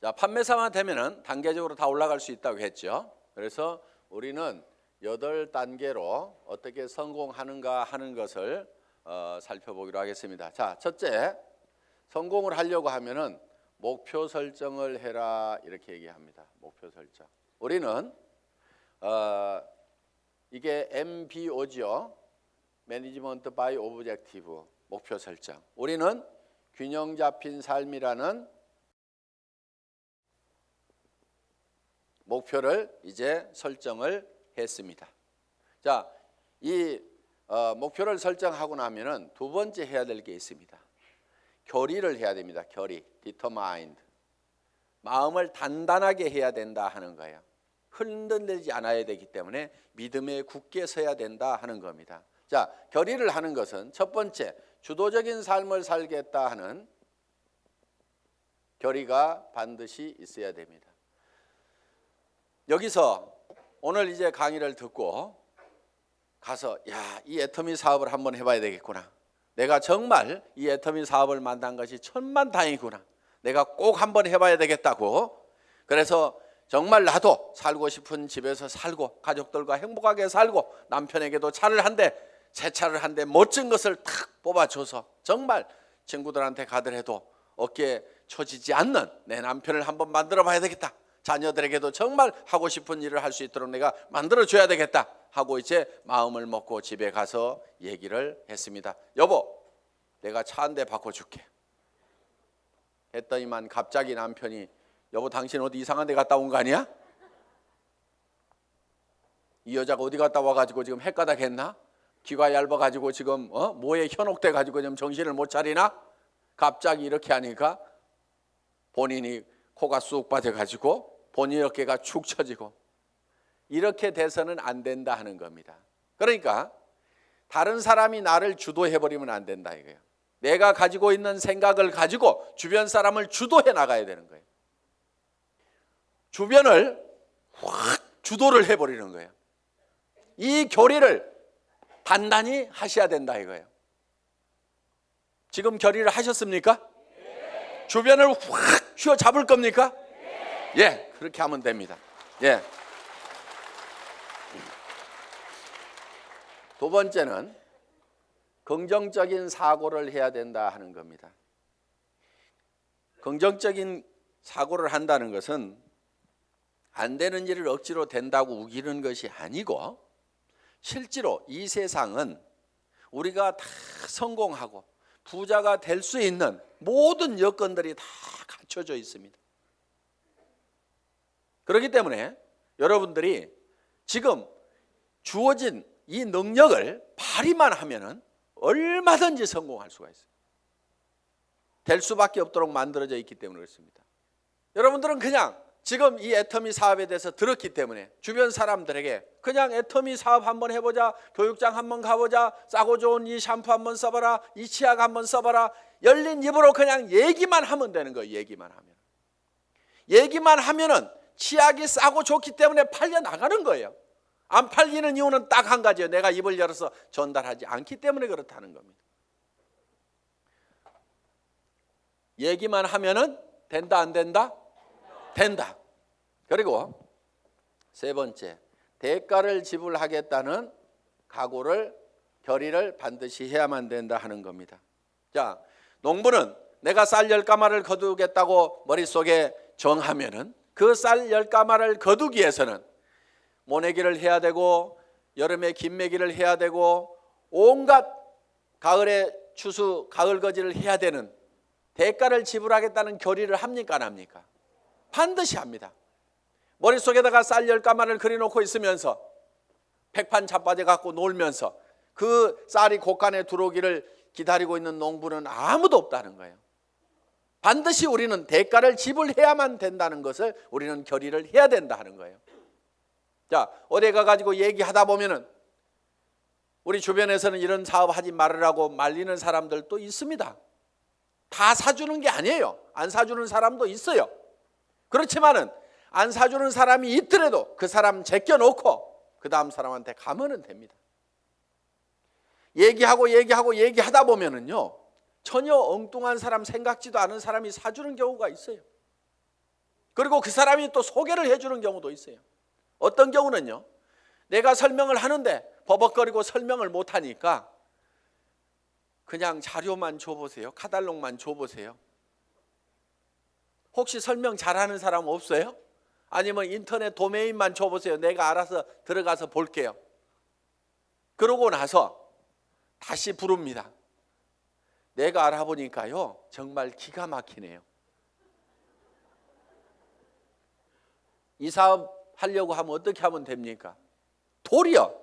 자, 판매사만 되면은 단계적으로 다 올라갈 수 있다고 했죠. 그래서 우리는 8단계로 어떻게 성공하는가 하는 것을 살펴보기로 하겠습니다. 자, 첫째, 성공을 하려고 하면은 목표 설정을 해라 이렇게 얘기합니다. 목표 설정. 우리는 이게 MBO죠. 매니지먼트 바이 오브젝티브, 목표 설정. 우리는 균형 잡힌 삶이라는 목표를 이제 설정을 했습니다. 자, 이 목표를 설정하고 나면은 두 번째 해야 될 게 있습니다. 결의를 해야 됩니다. 결의, determined. 마음을 단단하게 해야 된다 하는 거예요. 흔들리지 않아야 되기 때문에 믿음에 굳게 서야 된다 하는 겁니다. 자, 결의를 하는 것은 첫 번째, 주도적인 삶을 살겠다 하는 결의가 반드시 있어야 됩니다. 여기서 오늘 이제 강의를 듣고 가서 이 애터미 사업을 한번 해봐야 되겠구나. 내가 정말 이 애터미 사업을 만난 것이 천만다행이구나. 내가 꼭 한번 해봐야 되겠다고. 그래서 정말 나도 살고 싶은 집에서 살고 가족들과 행복하게 살고 남편에게도 차를 한 대, 새 차를 한 대 멋진 것을 탁 뽑아줘서 정말 친구들한테 가더라도 어깨에 처지지 않는 내 남편을 한번 만들어 봐야 되겠다. 자녀들에게도 정말 하고 싶은 일을 할 수 있도록 내가 만들어줘야 되겠다 하고 이제 마음을 먹고 집에 가서 얘기를 했습니다. 여보, 내가 차 한 대 바꿔줄게 했더니만 갑자기 남편이 여보, 당신 어디 이상한 데 갔다 온 거 아니야? 이 여자가 어디 갔다 와가지고 지금 헷가닥 했나? 귀가 얇아가지고 지금 뭐에 현혹돼 가지고 지금 정신을 못 차리나? 갑자기 이렇게 하니까 본인이 코가 쑥 빠져가지고 본인 어깨가 축 처지고 이렇게 돼서는 안 된다 하는 겁니다. 그러니까 다른 사람이 나를 주도해버리면 안 된다 이거예요. 내가 가지고 있는 생각을 가지고 주변 사람을 주도해 나가야 되는 거예요. 주변을 확 주도를 해버리는 거예요. 이 결의를 단단히 하셔야 된다 이거예요. 지금 결의를 하셨습니까? 네. 주변을 확 휘어잡을 겁니까? 네. 예, 그렇게 하면 됩니다. 예. 두 번째는 긍정적인 사고를 해야 된다 하는 겁니다. 긍정적인 사고를 한다는 것은 안 되는 일을 억지로 된다고 우기는 것이 아니고 실제로 이 세상은 우리가 다 성공하고 부자가 될 수 있는 모든 여건들이 다 갖춰져 있습니다. 그렇기 때문에 여러분들이 지금 주어진 이 능력을 발휘만 하면은 얼마든지 성공할 수가 있어요. 될 수밖에 없도록 만들어져 있기 때문에 그렇습니다. 여러분들은 그냥 지금 이 애터미 사업에 대해서 들었기 때문에 주변 사람들에게 그냥 애터미 사업 한번 해보자, 교육장 한번 가보자, 싸고 좋은 이 샴푸 한번 써봐라, 이 치약 한번 써봐라, 열린 입으로 그냥 얘기만 하면 되는 거예요. 얘기만 하면은 치약이 싸고 좋기 때문에 팔려 나가는 거예요. 안 팔리는 이유는 딱 한 가지예요. 내가 입을 열어서 전달하지 않기 때문에 그렇다는 겁니다. 얘기만 하면은 된다 안 된다? 된다. 그리고 세 번째, 대가를 지불하겠다는 각오를, 결의를 반드시 해야만 된다 하는 겁니다. 자, 농부는 내가 쌀 10가마를 거두겠다고 머릿속에 정하면은 그 쌀 10가마를 거두기 위해서는 모내기를 해야 되고 여름에 김매기를 해야 되고 온갖 가을에 추수, 가을거지를 해야 되는 대가를 지불하겠다는 결의를 합니까 안 합니까? 반드시 합니다. 머릿속에다가 쌀 10가마를 그려놓고 있으면서 백판 자빠져 갖고 놀면서 그 쌀이 곳간에 들어오기를 기다리고 있는 농부는 아무도 없다는 거예요. 반드시 우리는 대가를 지불해야만 된다는 것을 우리는 결의를 해야 된다 하는 거예요. 자, 어디 가가지고 얘기하다 보면은 우리 주변에서는 이런 사업 하지 말으라고 말리는 사람들도 있습니다. 다 사주는 게 아니에요. 안 사주는 사람도 있어요. 그렇지만은 안 사주는 사람이 있더라도 그 사람 제껴놓고 그 다음 사람한테 가면은 됩니다. 얘기하다 보면은요 전혀 엉뚱한 사람, 생각지도 않은 사람이 사주는 경우가 있어요. 그리고 그 사람이 또 소개를 해주는 경우도 있어요. 어떤 경우는요, 내가 설명을 하는데 버벅거리고 설명을 못하니까 그냥 자료만 줘보세요. 카탈로그만 줘보세요. 혹시 설명 잘하는 사람 없어요? 아니면 인터넷 도메인만 줘보세요. 내가 알아서 들어가서 볼게요. 그러고 나서 다시 부릅니다. 내가 알아보니까요, 정말 기가 막히네요. 이 사업 하려고 하면 어떻게 하면 됩니까? 도리어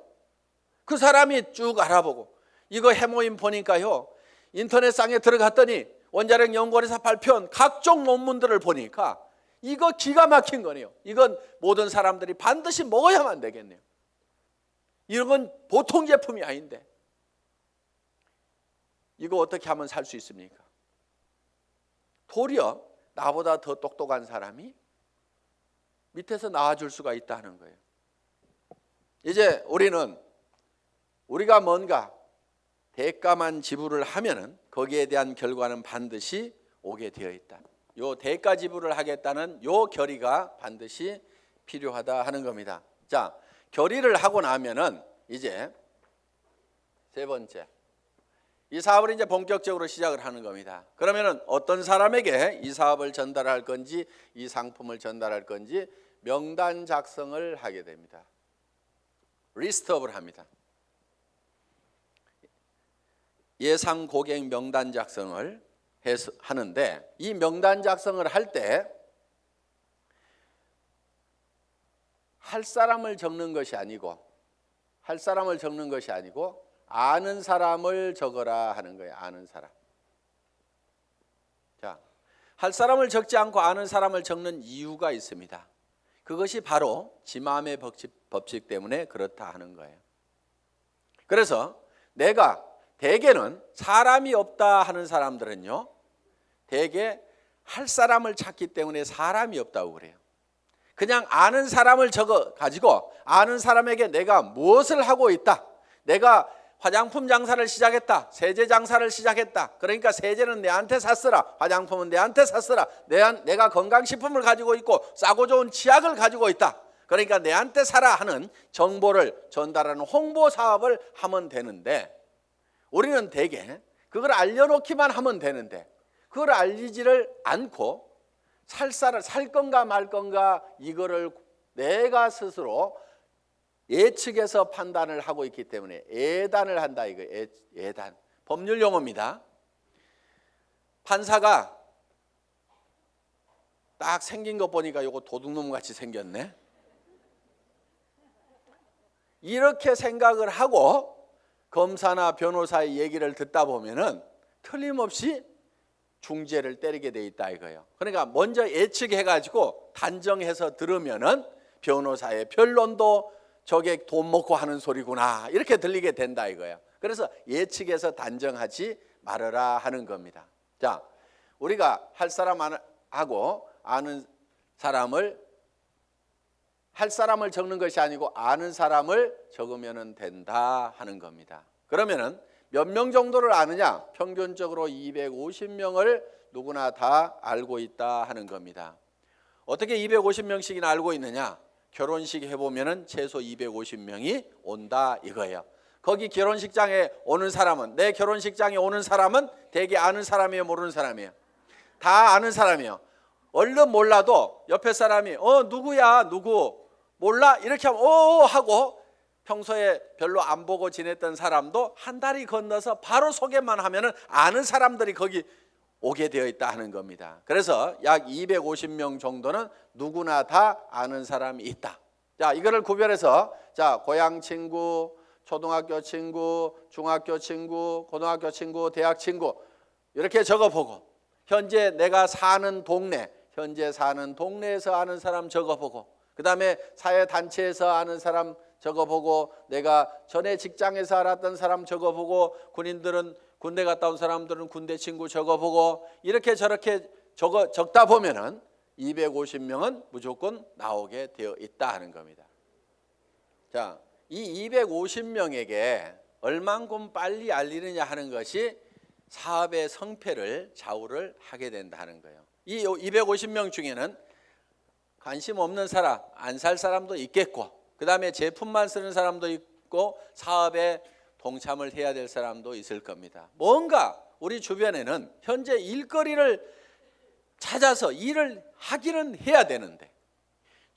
그 사람이 쭉 알아보고, 이거 해모임 보니까요, 인터넷상에 들어갔더니 원자력 연구원에서 발표한 각종 논문들을 보니까 이거 기가 막힌 거네요. 이건 모든 사람들이 반드시 먹어야만 되겠네요. 이런 건 보통 제품이 아닌데 이거 어떻게 하면 살 수 있습니까? 도리어 나보다 더 똑똑한 사람이 밑에서 나와줄 수가 있다는 거예요. 이제 우리가 뭔가 대가만 지불을 하면은 거기에 대한 결과는 반드시 오게 되어 있다. 요 대가 지불을 하겠다는 요 결의가 반드시 필요하다 하는 겁니다. 자, 결의를 하고 나면은 이제 세 번째, 이 사업을 이제 본격적으로 시작을 하는 겁니다. 그러면은 어떤 사람에게 이 사업을 전달할 건지, 이 상품을 전달할 건지 명단 작성을 하게 됩니다. 리스트업을 합니다. 예상 고객 명단 작성을 하는데, 이 명단 작성을 할 때 할 사람을 적는 것이 아니고 아는 사람을 적어라 하는 거예요. 아는 사람. 자, 할 사람을 적지 않고 아는 사람을 적는 이유가 있습니다. 그것이 바로 지마음의 법칙 때문에 그렇다 하는 거예요. 그래서 내가 대개는 사람이 없다 하는 사람들은요, 대개 할 사람을 찾기 때문에 사람이 없다고 그래요. 그냥 아는 사람을 적어 가지고 아는 사람에게 내가 무엇을 하고 있다, 내가 화장품 장사를 시작했다, 세제 장사를 시작했다, 그러니까 세제는 내한테 샀으라, 화장품은 내한테 샀으라, 내가 건강식품을 가지고 있고 싸고 좋은 치약을 가지고 있다, 그러니까 내한테 사라 하는 정보를 전달하는 홍보 사업을 하면 되는데, 우리는 대개 그걸 알려놓기만 하면 되는데 그걸 알리지를 않고 살 건가 말 건가 이거를 내가 스스로 예측해서 판단을 하고 있기 때문에 예단을 한다, 이거 예단. 법률 용어입니다. 판사가 딱 생긴 것 보니까 이거 도둑놈 같이 생겼네. 이렇게 생각을 하고 검사나 변호사의 얘기를 듣다 보면은 틀림없이 중죄를 때리게 돼 있다 이거예요. 그러니까 먼저 예측해가지고 단정해서 들으면은 변호사의 변론도 저게 돈 먹고 하는 소리구나 이렇게 들리게 된다 이거예요. 그래서 예측해서 단정하지 말아라 하는 겁니다. 자, 우리가 할 사람하고 아는 사람을, 할 사람을 적는 것이 아니고 아는 사람을 적으면 된다 하는 겁니다. 그러면은 몇 명 정도를 아느냐? 평균적으로 250명을 누구나 다 알고 있다 하는 겁니다. 어떻게 250명씩이나 알고 있느냐? 결혼식 해보면은 최소 250명이 온다 이거예요. 거기 결혼식장에 오는 사람은, 내 결혼식장에 오는 사람은 대개 아는 사람이에요, 모르는 사람이에요? 다 아는 사람이에요. 얼른 몰라도 옆에 사람이 누구야, 누구 몰라? 이렇게 하면 하고, 평소에 별로 안 보고 지냈던 사람도 한 다리 건너서 바로 소개만 하면은 아는 사람들이 거기 오게 되어 있다 하는 겁니다. 그래서 약 250명 정도는 누구나 다 아는 사람이 있다. 자, 이거를 구별해서, 자, 고향 친구, 초등학교 친구, 중학교 친구, 고등학교 친구, 대학 친구 이렇게 적어보고, 현재 내가 사는 동네, 현재 사는 동네에서 아는 사람 적어보고, 그 다음에 사회단체에서 아는 사람 적어보고, 내가 전에 직장에서 알았던 사람 적어보고, 군인들은 군대 갔다 온 사람들은 군대 친구 적어보고, 이렇게 저렇게 적다 보면은 250명은 무조건 나오게 되어 있다 하는 겁니다. 자, 이 250명에게 얼만큼 빨리 알리느냐 하는 것이 사업의 성패를 좌우를 하게 된다는 거예요. 이 250명 중에는 관심 없는 사람, 안 살 사람도 있겠고, 그 다음에 제품만 쓰는 사람도 있고, 사업에 동참을 해야 될 사람도 있을 겁니다. 뭔가 우리 주변에는 현재 일거리를 찾아서 일을 하기는 해야 되는데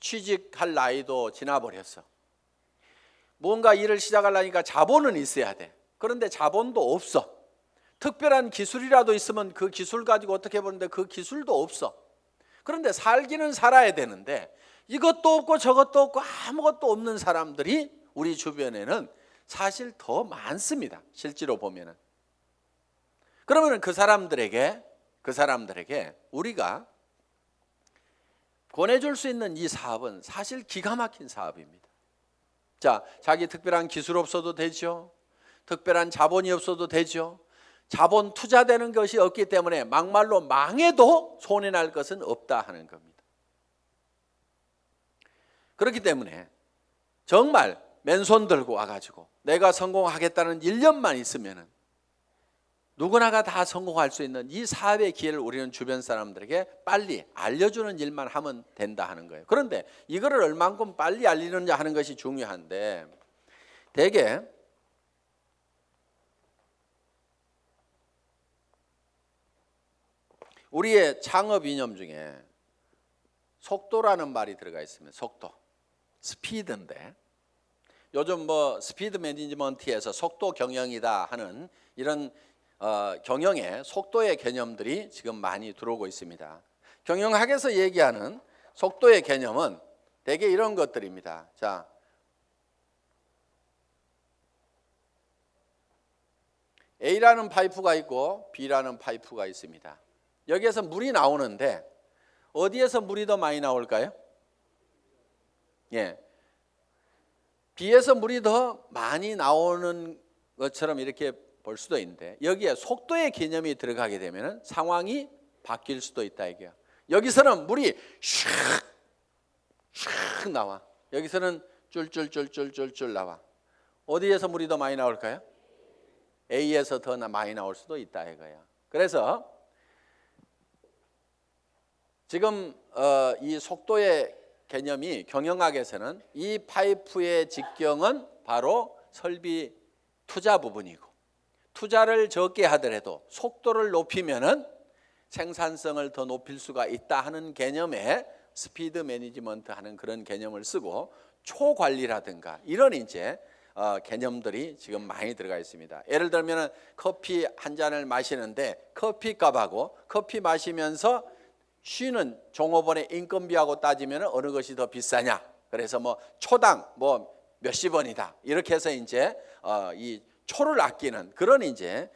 취직할 나이도 지나버렸어. 뭔가 일을 시작하려니까 자본은 있어야 돼. 그런데 자본도 없어. 특별한 기술이라도 있으면 그 기술 가지고 어떻게 보는데 그 기술도 없어. 그런데 살기는 살아야 되는데 이것도 없고 저것도 없고 아무것도 없는 사람들이 우리 주변에는 사실 더 많습니다. 실제로 보면은. 그러면 그 사람들에게 우리가 권해줄 수 있는 이 사업은 사실 기가 막힌 사업입니다. 자, 자기 특별한 기술 없어도 되죠. 특별한 자본이 없어도 되죠. 자본 투자되는 것이 없기 때문에 막말로 망해도 손해날 것은 없다 하는 겁니다. 그렇기 때문에 정말 맨손 들고 와가지고 내가 성공하겠다는 1년만 있으면은 누구나가 다 성공할 수 있는 이 사업의 기회를 우리는 주변 사람들에게 빨리 알려주는 일만 하면 된다 하는 거예요. 그런데 이거를 얼만큼 빨리 알리느냐 하는 것이 중요한데 대개 우리의 창업 이념 중에 속도라는 말이 들어가 있습니다. 속도, 스피드인데 요즘 뭐 스피드 매니지먼트에서 속도 경영이다 하는 이런 경영의 속도의 개념들이 지금 많이 들어오고 있습니다. 경영학에서 얘기하는 속도의 개념은 대개 이런 것들입니다. 자, A라는 파이프가 있고 B라는 파이프가 있습니다. 여기에서 물이 나오는데 어디에서 물이 더 많이 나올까요? 예, B에서 물이 더 많이 나오는 것처럼 이렇게 볼 수도 있는데 여기에 속도의 개념이 들어가게 되면 상황이 바뀔 수도 있다 이게요. 여기서는 물이 슉 나와. 여기서는 쫄쫄쫄쫄쫄쫄 나와. 어디에서 물이 더 많이 나올까요? A에서 더 많이 나올 수도 있다 이거예요. 그래서 지금 이 속도의 개념이 경영학에서는 이 파이프의 직경은 바로 설비 투자 부분이고 투자를 적게 하더라도 속도를 높이면은 생산성을 더 높일 수가 있다 하는 개념의 스피드 매니지먼트 하는 그런 개념을 쓰고 초관리라든가 이런 이제 개념들이 지금 많이 들어가 있습니다. 예를 들면 커피 한 잔을 마시는데 커피 값하고 커피 마시면서 쉬는 종업원의 인건비하고 따지면 어느 것이 더 비싸냐? 그래서 뭐 초당 뭐 몇십 원이다. 이렇게 해서 이제 이 초를 아끼는 그런 이제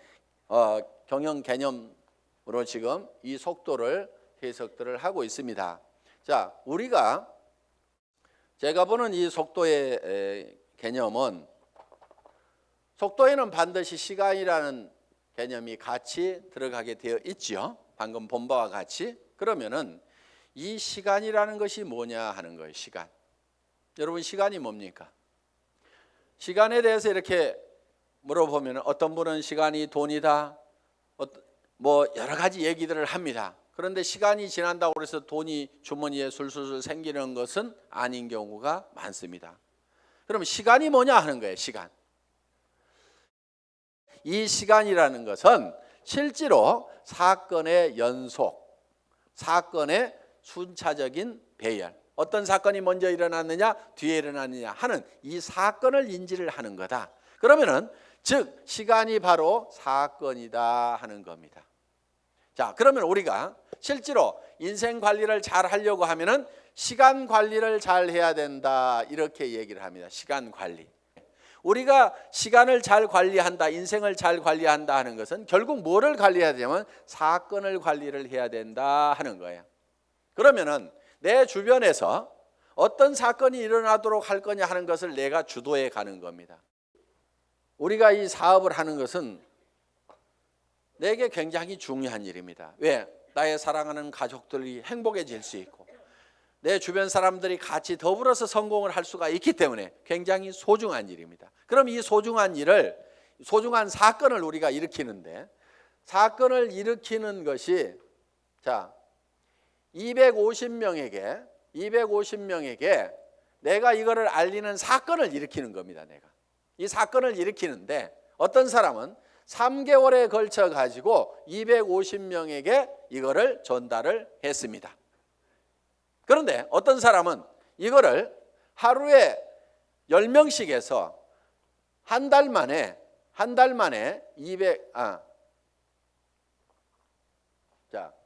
경영 개념으로 지금 이 속도를 해석들을 하고 있습니다. 자, 우리가 제가 보는 이 속도의 개념은 속도에는 반드시 시간이라는 개념이 같이 들어가게 되어 있죠. 방금 본 바와 같이. 그러면은 이 시간이라는 것이 뭐냐 하는 거예요. 시간. 여러분 시간이 뭡니까? 시간에 대해서 이렇게 물어보면 어떤 분은 시간이 돈이다. 뭐 여러 가지 얘기들을 합니다. 그런데 시간이 지난다고 해서 돈이 주머니에 술술 생기는 것은 아닌 경우가 많습니다. 그럼 시간이 뭐냐 하는 거예요. 시간. 이 시간이라는 것은 실제로 사건의 연속, 사건의 순차적인 배열, 어떤 사건이 먼저 일어났느냐 뒤에 일어났느냐 하는 이 사건을 인지를 하는 거다. 그러면은 즉 시간이 바로 사건이다 하는 겁니다. 자, 그러면 우리가 실제로 인생 관리를 잘 하려고 하면은 시간 관리를 잘 해야 된다 이렇게 얘기를 합니다. 시간 관리. 우리가 시간을 잘 관리한다, 인생을 잘 관리한다 하는 것은 결국 뭐를 관리해야 되냐면 사건을 관리를 해야 된다 하는 거예요. 그러면은 내 주변에서 어떤 사건이 일어나도록 할 거냐 하는 것을 내가 주도해 가는 겁니다. 우리가 이 사업을 하는 것은 내게 굉장히 중요한 일입니다. 왜? 나의 사랑하는 가족들이 행복해질 수 있고 내 주변 사람들이 같이 더불어서 성공을 할 수가 있기 때문에 굉장히 소중한 일입니다. 그럼 이 소중한 일을, 소중한 사건을 우리가 일으키는데 사건을 일으키는 것이 자 250명에게 250명에게 내가 이거를 알리는 사건을 일으키는 겁니다. 내가 이 사건을 일으키는데 어떤 사람은 3개월에 걸쳐 가지고 250명에게 이거를 전달을 했습니다. 그런데 어떤 사람은 이거를 하루에 10명씩 해서 한 달 만에 200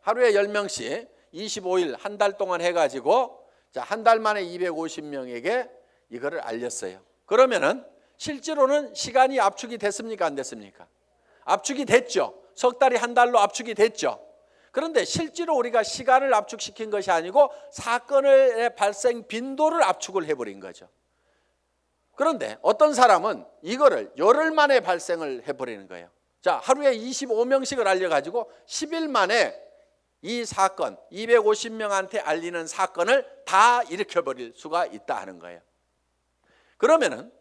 하루에 10명씩 25일 한 달 동안 해가지고 한 달 만에 250명에게 이거를 알렸어요. 그러면은 실제로는 시간이 압축이 됐습니까? 안 됐습니까? 압축이 됐죠. 석 달이 한 달로 압축이 됐죠. 그런데 실제로 우리가 시간을 압축시킨 것이 아니고 사건의 발생 빈도를 압축을 해버린 거죠. 그런데 어떤 사람은 이거를 열흘 만에 발생을 해버리는 거예요. 자, 하루에 25명씩을 알려가지고 10일 만에 이 사건, 250명한테 알리는 사건을 다 일으켜버릴 수가 있다 하는 거예요. 그러면은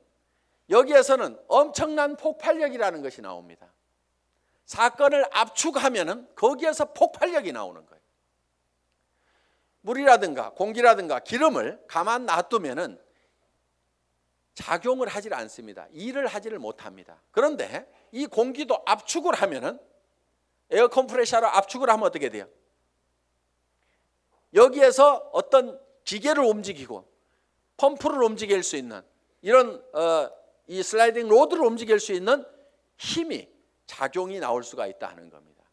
여기에서는 엄청난 폭발력이라는 것이 나옵니다. 사건을 압축하면은 거기에서 폭발력이 나오는 거예요. 물이라든가 공기라든가 기름을 가만 놔두면은 작용을 하질 않습니다. 일을 하지를 못합니다. 그런데 이 공기도 압축을 하면은 에어 컴프레셔로 압축을 하면 어떻게 돼요? 여기에서 어떤 기계를 움직이고 펌프를 움직일 수 있는 이런 이 슬라이딩 로드를 움직일 수 있는 힘이 작용이 나올 수가 있다 하는 겁니다.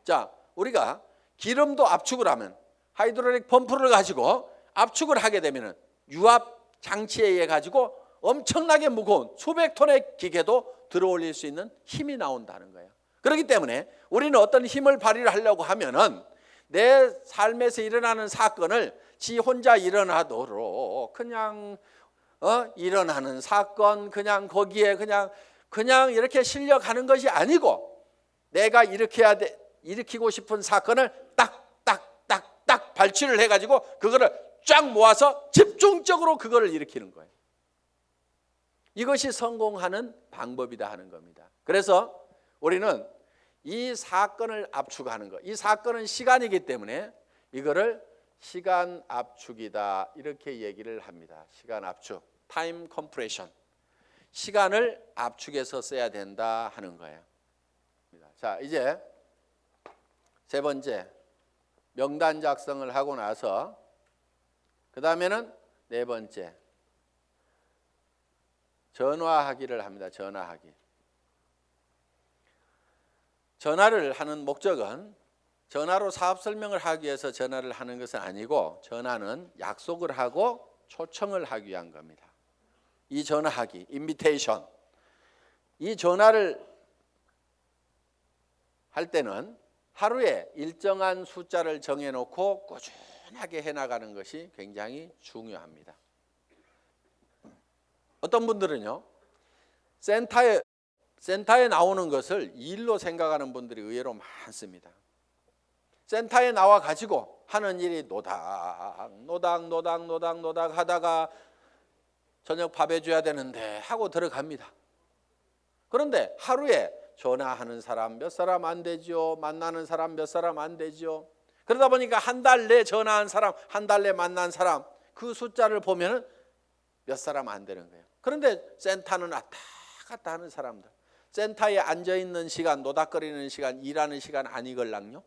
자, 우리가 기름도 압축을 하면 하이드롤릭 펌프를 가지고 압축을 하게 되면은 유압 장치에 의해 가지고 엄청나게 무거운 수백 톤의 기계도 들어올릴 수 있는 힘이 나온다는 거예요. 그렇기 때문에 우리는 어떤 힘을 발휘를 하려고 하면은 내 삶에서 일어나는 사건을 지 혼자 일어나도록 그냥 일어나는 사건 그냥 거기에 그냥 이렇게 실려가는 것이 아니고 내가 일으키고 싶은 사건을 딱 발치를 해가지고 그거를 쫙 모아서 집중적으로 그거를 일으키는 거예요. 이것이 성공하는 방법이다 하는 겁니다. 그래서 우리는 이 사건을 압축하는 것, 이 사건은 시간이기 때문에 이거를 시간 압축이다 이렇게 얘기를 합니다. 시간 압축, 타임 컴프레션. 시간을 압축해서 써야 된다 하는 거예요. 자, 이제 세 번째 명단 작성을 하고 나서 그 다음에는 네 번째 전화하기를 합니다. 전화하기. 전화를 하는 목적은 전화로 사업 설명을 하기 위해서 전화를 하는 것은 아니고 전화는 약속을 하고 초청을 하기 위한 겁니다. 이 전화하기, 인비테이션. 이 전화를 할 때는 하루에 일정한 숫자를 정해놓고 꾸준하게 해나가는 것이 굉장히 중요합니다. 어떤 분들은요, 센터에 나오는 것을 일로 생각하는 분들이 의외로 많습니다. 센터에 나와 가지고 하는 일이 노닥 하다가 저녁 밥 해줘야 되는데 하고 들어갑니다. 그런데 하루에 전화하는 사람 몇 사람 안 되죠. 만나는 사람 몇 사람 안 되죠. 그러다 보니까 한 달 내 전화한 사람, 한 달 내 만난 사람 그 숫자를 보면은 몇 사람 안 되는 거예요. 그런데 센터는 왔다 갔다 하는 사람들, 센터에 앉아있는 시간, 노닥거리는 시간, 일하는 시간 아니걸랑요.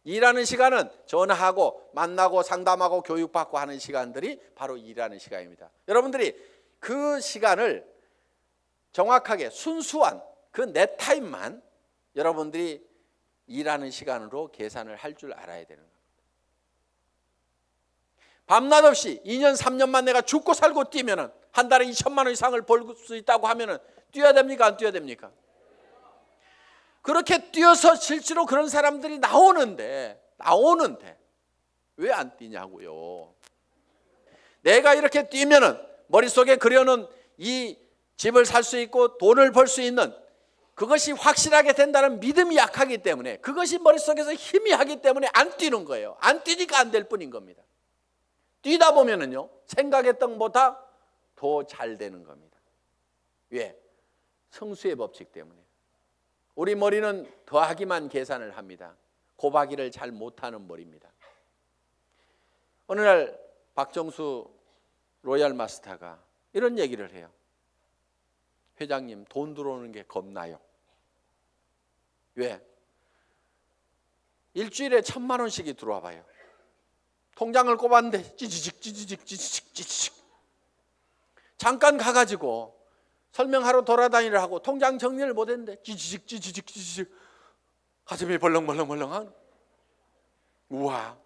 일하는 시간은 전화하고 만나고 상담하고 교육받고 하는 시간들이 바로 일하는 시간입니다. 여러분들이 그 시간을 정확하게 순수한 그 내 타임만 여러분들이 일하는 시간으로 계산을 할 줄 알아야 되는 겁니다. 밤낮 없이 2년 3년만 내가 죽고 살고 뛰면은 한 달에 2천만 원 이상을 벌 수 있다고 하면은 뛰어야 됩니까? 안 뛰어야 됩니까? 그렇게 뛰어서 실제로 그런 사람들이 나오는데 왜 안 뛰냐고요. 내가 이렇게 뛰면은 머릿속에 그려놓은 이 집을 살 수 있고 돈을 벌 수 있는 그것이 확실하게 된다는 믿음이 약하기 때문에 그것이 머릿속에서 희미하기 때문에 안 뛰는 거예요. 안 뛰니까 안 될 뿐인 겁니다. 뛰다 보면은요, 생각했던 것보다 더 잘 되는 겁니다. 왜? 성수의 법칙 때문에. 우리 머리는 더하기만 계산을 합니다. 곱하기를 잘 못하는 머리입니다. 어느 날 박정수 로얄 마스터가 이런 얘기를 해요. 회장님, 돈 들어오는 게 겁나요. 왜? 일주일에 1,000만 원씩이 들어와 봐요. 통장을 꼽았는데 찌지직 잠깐 가가지고 설명하러 돌아다니려 하고 통장 정리를 못했는데 찌지직 가슴이 벌렁벌렁한. 우와,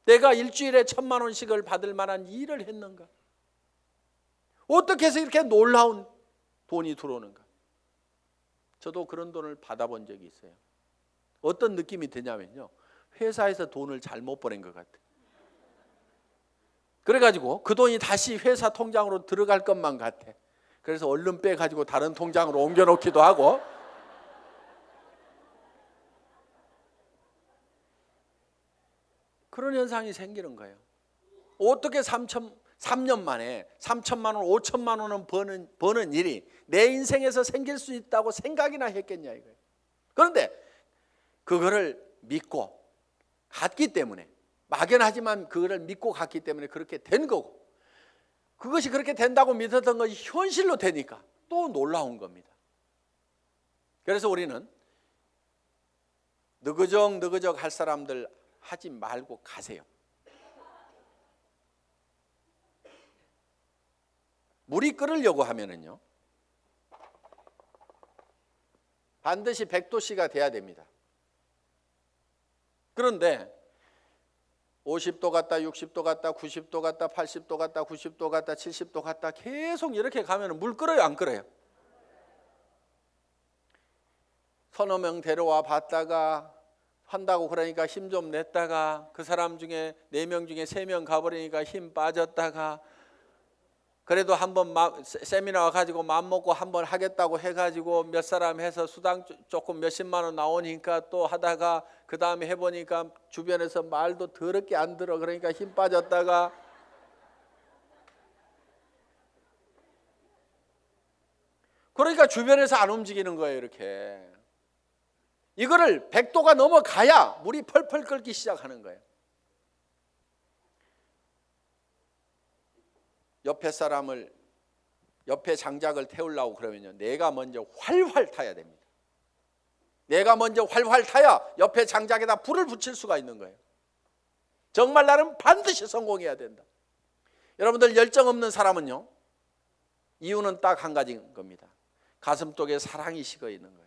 내가 일주일에 1,000만 원씩을 받을 만한 일을 했는가? 어떻게 해서 이렇게 놀라운 돈이 들어오는가? 저도 그런 돈을 받아본 적이 있어요. 어떤 느낌이 드냐면요, 회사에서 돈을 잘못 보낸 것 같아요. 그래가지고 그 돈이 다시 회사 통장으로 들어갈 것만 같아. 그래서 얼른 빼가지고 다른 통장으로 옮겨놓기도 하고. 그런 현상이 생기는 거예요. 어떻게 3년 만에 3천만 원, 5천만 원은 버는 일이 내 인생에서 생길 수 있다고 생각이나 했겠냐 이거예요. 그런데 그거를 믿고 갔기 때문에, 막연하지만 그거를 믿고 갔기 때문에 그렇게 된 거고, 그것이 그렇게 된다고 믿었던 것이 현실로 되니까 또 놀라운 겁니다. 그래서 우리는 느그적 할 사람들 하지 말고 가세요. 물이 끓으려고 하면은요, 반드시 100도씨가 돼야 됩니다. 그런데 50도 갔다 60도 갔다 90도 갔다 80도 갔다 90도 갔다 70도 갔다 계속 이렇게 가면 물 끓어요, 안 끓어요? 서너 명 데려와 봤다가 한다고 그러니까 힘 좀 냈다가 그 사람 중에 4명 중에 3명 가버리니까 힘 빠졌다가, 그래도 한번 세미나 가지고 맘먹고 한번 하겠다고 해가지고 몇 사람 해서 수당 조금 몇십만 원 나오니까 또 하다가 그 다음에 해보니까 주변에서 말도 더럽게 안 들어. 그러니까 힘 빠졌다가, 그러니까 주변에서 안 움직이는 거예요. 이렇게 이거를 100도가 넘어가야 물이 펄펄 끓기 시작하는 거예요. 옆에 장작을 태우려고 그러면요, 내가 먼저 활활 타야 됩니다. 내가 먼저 활활 타야 옆에 장작에다 불을 붙일 수가 있는 거예요. 정말 나는 반드시 성공해야 된다. 여러분들, 열정 없는 사람은요, 이유는 딱 한 가지인 겁니다. 가슴 속에 사랑이 식어 있는 거예요.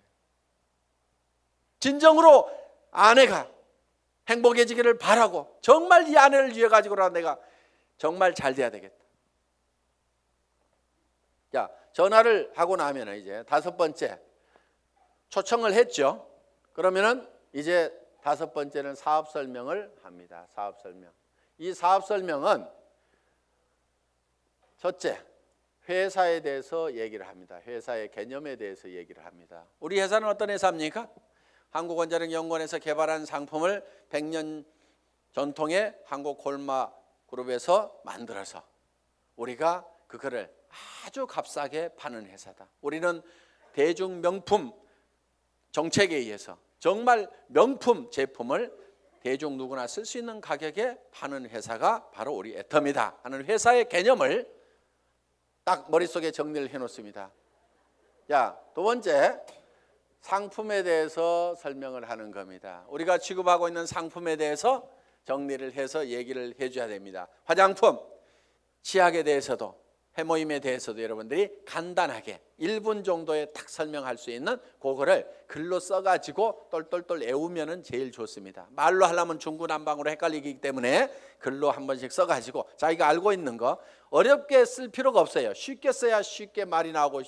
진정으로 아내가 행복해지기를 바라고, 정말 이 아내를 위해 가지고라도 내가 정말 잘 돼야 되겠다. 자, 전화를 하고 나면 이제 5번째 초청을 했죠. 그러면은 이제 5번째는 사업 설명을 합니다. 사업 설명. 이 사업 설명은 첫째, 회사에 대해서 얘기를 합니다. 회사의 개념에 대해서 얘기를 합니다. 우리 회사는 어떤 회사입니까? 한국원자력연구원에서 개발한 상품을 100년 전통의 한국콜마 그룹에서 만들어서 우리가 그거를 아주 값싸게 파는 회사다. 우리는 대중 명품 정책에 의해서 정말 명품 제품을 대중 누구나 쓸 수 있는 가격에 파는 회사가 바로 우리 애터미다 하는 회사의 개념을 딱 머릿속에 정리를 해놓습니다. 자, 두 번째, 상품에 대해서 설명을 하는 겁니다. 우리가 취급하고 있는 상품에 대해서 정리를 해서 얘기를 해줘야 됩니다. 화장품, 치약에 대해서도, 해모임에 대해서도 여러분들이 간단하게 1분 정도에 딱 설명할 수 있는 그거를 글로 써가지고 똘똘똘 외우면 제일 좋습니다. 말로 하려면 중구난방으로 헷갈리기 때문에 글로 한 번씩 써가지고 자기가 알고 있는 거 어렵게 쓸 필요가 없어요. 쉽게 써야 쉽게 말이 나오고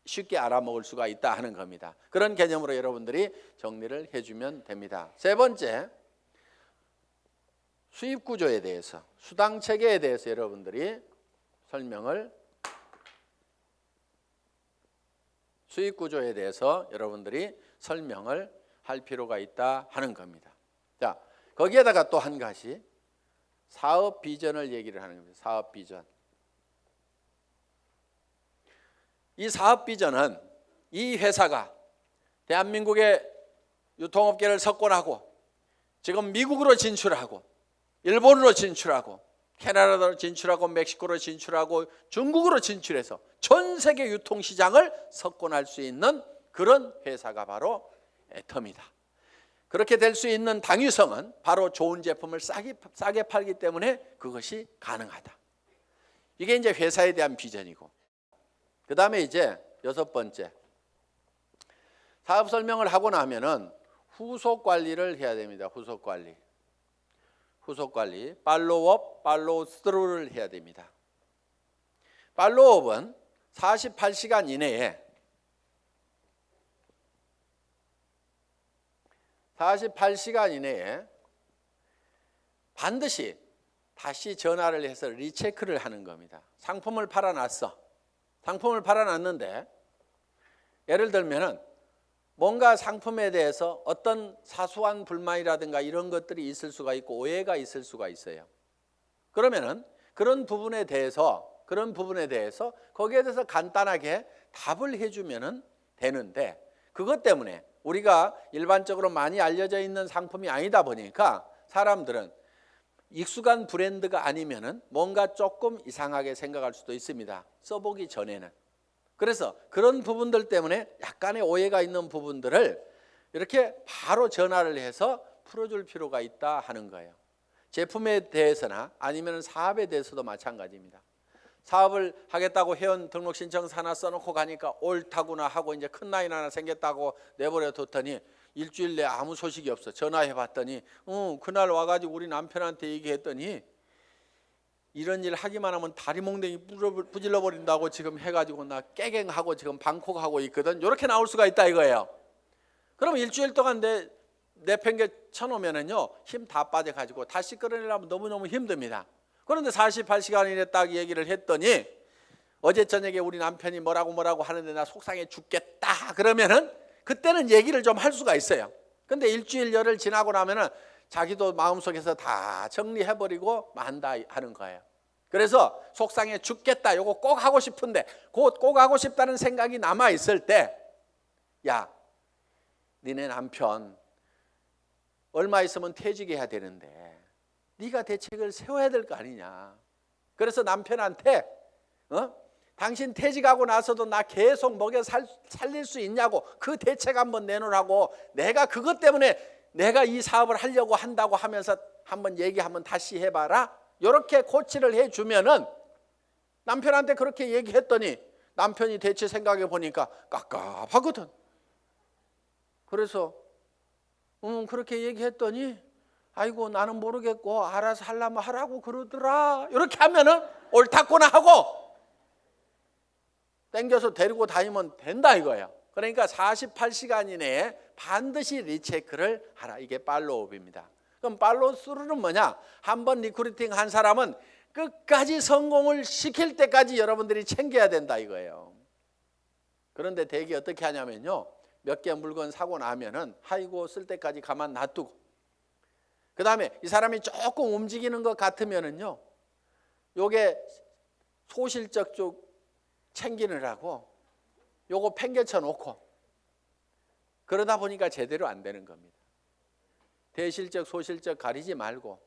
쉽게 알아먹을 수가 있다 하는 겁니다. 그런 개념으로 여러분들이 정리를 해주면 됩니다. 세 번째, 수입 구조에 대해서, 수당 체계에 대해서 여러분들이 설명을, 수익 구조에 대해서 여러분들이 설명을 할 필요가 있다 하는 겁니다. 자, 거기에다가 또 한 가지 사업 비전을 얘기를 하는 겁니다. 사업 비전. 이 사업 비전은 이 회사가 대한민국의 유통업계를 석권하고 지금 미국으로 진출하고 일본으로 진출하고 캐나다로 진출하고 멕시코로 진출하고 중국으로 진출해서 전 세계 유통시장을 석권할 수 있는 그런 회사가 바로 애텀이다. 그렇게 될 수 있는 당위성은 바로 좋은 제품을 싸게 팔기 때문에 그것이 가능하다. 이게 이제 회사에 대한 비전이고, 그 다음에 이제 6번째, 사업 설명을 하고 나면은 후속 관리를 해야 됩니다. 후속 관리, 팔로우업, 팔로우스루를 해야 됩니다. 팔로우업은 48시간 이내에 48시간 이내에 반드시 다시 전화를 해서 리체크를 하는 겁니다. 상품을 팔아놨어. 상품을 팔아놨는데 예를 들면은 뭔가 상품에 대해서 어떤 사소한 불만이라든가 이런 것들이 있을 수가 있고 오해가 있을 수가 있어요. 그러면은 그런 부분에 대해서 거기에 대해서 간단하게 답을 해주면은 되는데, 그것 때문에 우리가 일반적으로 많이 알려져 있는 상품이 아니다 보니까 사람들은 익숙한 브랜드가 아니면은 뭔가 조금 이상하게 생각할 수도 있습니다. 써보기 전에는. 그래서 그런 부분들 때문에 약간의 오해가 있는 부분들을 이렇게 바로 전화를 해서 풀어줄 필요가 있다 하는 거예요. 제품에 대해서나 아니면 사업에 대해서도 마찬가지입니다. 사업을 하겠다고 회원 등록 신청서 하나 써놓고 가니까 옳다구나 하고 이제 큰 라인 하나 생겼다고 내버려 뒀더니 일주일 내에 아무 소식이 없어. 전화해 봤더니 그날 와가지고 우리 남편한테 얘기했더니 이런 일 하기만 하면 다리 몽댕이 부질러 버린다고 지금 해가지고 나 깨갱하고 지금 방콕하고 있거든. 이렇게 나올 수가 있다 이거예요. 그럼 일주일 동안 내팽개 쳐놓으면은요 힘 다 빠져가지고 다시 끌어내려면 너무너무 힘듭니다. 그런데 48시간 이내 딱 얘기를 했더니 어제 저녁에 우리 남편이 뭐라고 하는데 나 속상해 죽겠다 그러면은 그때는 얘기를 좀 할 수가 있어요. 근데 일주일 열흘 지나고 나면은 자기도 마음속에서 다 정리해버리고 만다 하는 거예요. 그래서 속상해 죽겠다 요거 꼭 하고 싶은데 꼭 하고 싶다는 생각이 남아있을 때, 야 니네 남편 얼마 있으면 퇴직해야 되는데 네가 대책을 세워야 될 거 아니냐. 그래서 남편한테 당신 퇴직하고 나서도 나 계속 먹여 살릴 수 있냐고 그 대책 한번 내놓으라고, 내가 그것 때문에 내가 이 사업을 하려고 한다고 하면서 한번 한번 다시 해봐라. 이렇게 코치를 해주면은 남편한테 그렇게 얘기했더니 남편이 대체 생각해 보니까 깝깝하거든. 그래서 그렇게 얘기했더니 아이고 나는 모르겠고 알아서 하려면 하라고 그러더라. 이렇게 하면은 옳다구나 하고 땡겨서 데리고 다니면 된다 이거예요. 그러니까 48시간 이내에 반드시 리체크를 하라. 이게 팔로우업입니다. 그럼 팔로우스루는 뭐냐? 한번 리크루팅 한 사람은 끝까지 성공을 시킬 때까지 여러분들이 챙겨야 된다 이거예요. 그런데 대개 어떻게 하냐면요, 몇 개 물건 사고 나면은 아이고 쓸 때까지 가만 놔두고, 그 다음에 이 사람이 조금 움직이는 것 같으면은요, 요게 소실적 쪽 챙기느라고 요거 팽개쳐 놓고 그러다 보니까 제대로 안 되는 겁니다. 대실적 소실적 가리지 말고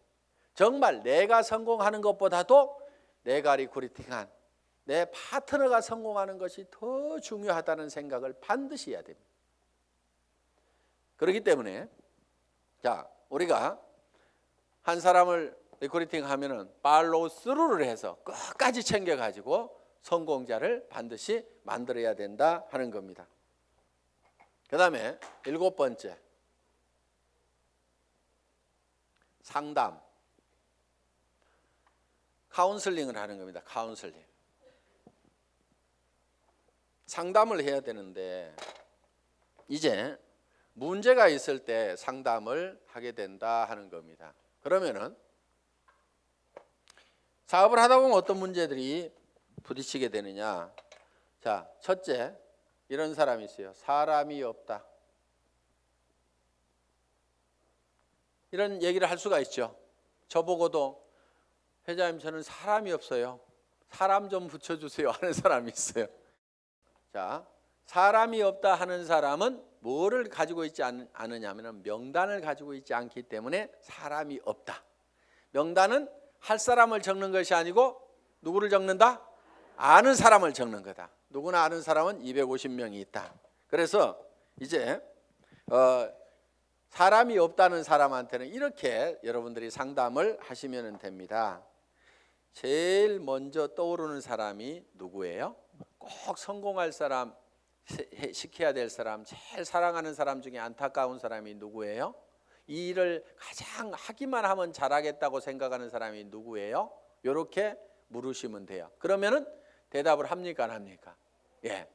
정말 내가 성공하는 것보다도 내가 리크루팅한 내 파트너가 성공하는 것이 더 중요하다는 생각을 반드시 해야 됩니다. 그렇기 때문에 자, 우리가 한 사람을 리크루팅하면은 팔로우스루를 해서 끝까지 챙겨가지고 성공자를 반드시 만들어야 된다 하는 겁니다. 그 다음에 7번째, 상담, 카운슬링을 하는 겁니다. 카운슬링. 상담을 해야 되는데 이제 문제가 있을 때 상담을 하게 된다 하는 겁니다. 그러면은 사업을 하다 보면 어떤 문제들이 부딪히게 되느냐. 자, 첫째, 이런 사람이 있어요. 사람이 없다. 이런 얘기를 할 수가 있죠. 저보고도 회장님 저는 사람이 없어요. 사람 좀 붙여주세요 하는 사람이 있어요. 자, 사람이 없다 하는 사람은 뭐를 가지고 있지 않느냐면 명단을 가지고 있지 않기 때문에 사람이 없다. 명단은 할 사람을 적는 것이 아니고 누구를 적는다? 아는 사람을 적는 거다. 누구나 아는 사람은 250명이 있다. 그래서 이제 사람이 없다는 사람한테는 이렇게 여러분들이 상담을 하시면 됩니다. 제일 먼저 떠오르는 사람이 누구예요? 꼭 성공할 사람, 시켜야 될 사람, 제일 사랑하는 사람 중에 안타까운 사람이 누구예요? 이 일을 가장 하기만 하면 잘하겠다고 생각하는 사람이 누구예요? 이렇게 물으시면 돼요. 그러면은 대답을 합니까 안 합니까? 예,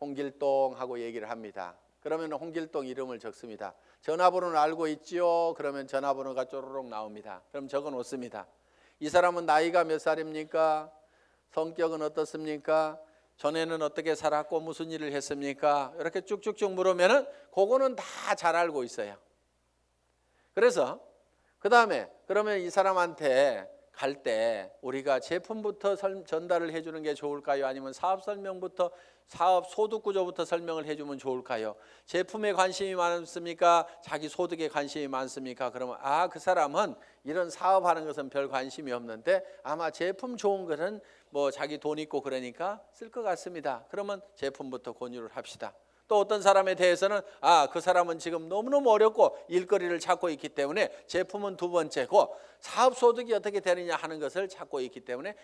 홍길동 하고 얘기를 합니다. 그러면 홍길동 이름을 적습니다. 전화번호는 알고 있지요? 그러면 전화번호가 쪼르륵 나옵니다. 그럼 적어 놓습니다. 이 사람은 나이가 몇 살입니까? 성격은 어떻습니까? 전에는 어떻게 살았고 무슨 일을 했습니까? 이렇게 쭉쭉쭉 물으면은 그거는 다 잘 알고 있어요. 그래서 그 다음에 그러면 이 사람한테 갈 때 우리가 제품부터 전달을 해주는 게 좋을까요? 아니면 사업 설명부터 사업 소득 구조부터 설명을 해주면 좋을까요? 제품에 관심이 많습니까? 자기 소득에 관심이 많습니까? 그러면 그 사람은 이런 사업하는 것은 별 관심이 없는데 아마 제품 좋은 거는 뭐 자기 돈 있고 그러니까 쓸 것 같습니다. 그러면 제품부터 권유를 합시다. 또 어떤 사람에 대해서는 그 사람은 지금 너무너무 어렵고 일거리를 찾고 있기 때문에 제품은 두 번째고 사업 소득이 어떻게 되느냐 하는 것을 찾고 있기 때문에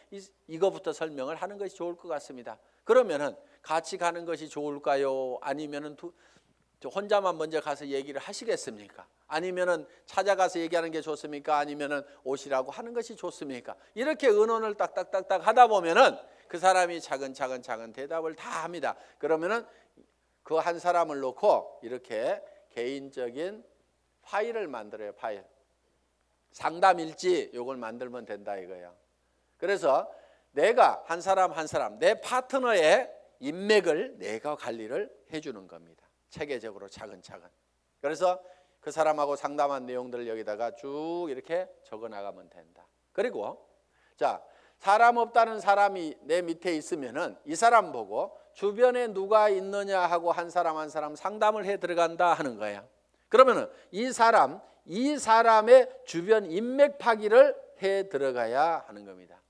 이거부터 설명을 하는 것이 좋을 것 같습니다. 그러면은 같이 가는 것이 좋을까요? 아니면은 혼자만 먼저 가서 얘기를 하시겠습니까? 아니면은 찾아가서 얘기하는 게 좋습니까? 아니면은 오시라고 하는 것이 좋습니까? 이렇게 의논을 딱딱딱딱 하다 보면은 그 사람이 차근차근 대답을 다 합니다. 그러면은 그 한 사람을 놓고 이렇게 개인적인 파일을 만들어요. 파일. 상담일지 이걸 만들면 된다 이거예요. 그래서 내가 한 사람 내 파트너의 인맥을 내가 관리를 해주는 겁니다. 체계적으로 차근차근. 그래서 그 사람하고 상담한 내용들을 여기다가 쭉 이렇게 적어 나가면 된다. 그리고 자, 사람 없다는 사람이 내 밑에 있으면은 이 사람 보고 주변에 누가 있느냐 하고 한 사람 상담을 해 들어간다 하는 거예요. 그러면은 이 사람의 주변 인맥 파기를 해 들어가야 하는 겁니다.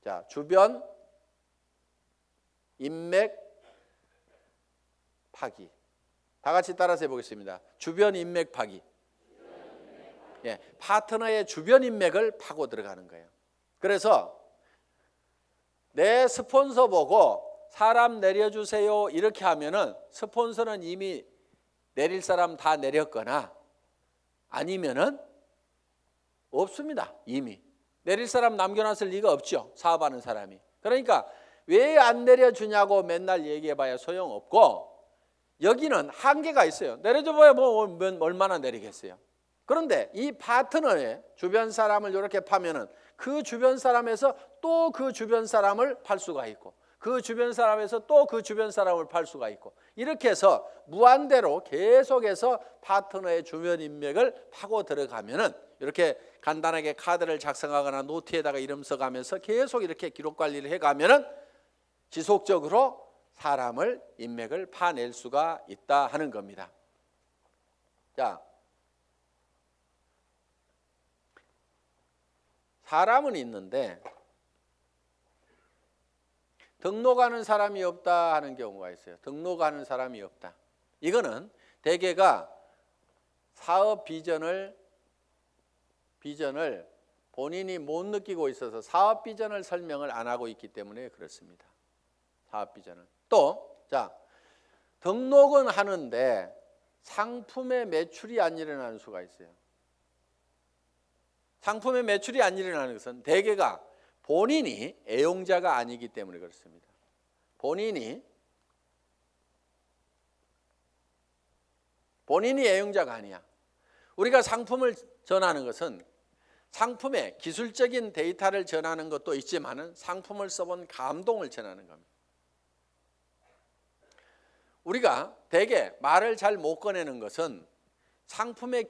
자, 주변 인맥 파기. 다 같이 따라서 해보겠습니다. 주변 인맥 파기. 예, 파트너의 주변 인맥을 파고 들어가는 거예요. 그래서 내 스폰서 보고 사람 내려주세요 이렇게 하면은 스폰서는 이미 내릴 사람 다 내렸거나 아니면은 없습니다. 이미 내릴 사람 남겨놨을 리가 없죠. 사업하는 사람이. 그러니까 왜 안 내려주냐고 맨날 얘기해봐야 소용없고 여기는 한계가 있어요. 내려줘봐야 뭐 얼마나 내리겠어요. 그런데 이 파트너의 주변 사람을 이렇게 파면은 그 주변 사람에서 또 그 주변 사람을 팔 수가 있고 그 주변 사람에서 또 그 주변 사람을 팔 수가 있고 이렇게 해서 무한대로 계속해서 파트너의 주변 인맥을 파고 들어가면은 이렇게 간단하게 카드를 작성하거나 노트에다가 이름 써가면서 계속 이렇게 기록 관리를 해가면은 지속적으로 사람을 인맥을 파낼 수가 있다 하는 겁니다. 자, 사람은 있는데 등록하는 사람이 없다 하는 경우가 있어요. 등록하는 사람이 없다. 이거는 대개가 사업 비전을 본인이 못 느끼고 있어서 사업 비전을 설명을 안 하고 있기 때문에 그렇습니다. 사업 비전을. 또, 자, 등록은 하는데 상품의 매출이 안 일어나는 수가 있어요. 상품의 매출이 안 일어나는 것은 대개가 본인이 애용자가 아니기 때문에 그렇습니다. 본인이 애용자가 아니야. 우리가 상품을 전하는 것은 상품의 기술적인 데이터를 전하는 것도 있지만은 상품을 써본 감동을 전하는 겁니다. 우리가 대개 말을 잘 못 꺼내는 것은 상품을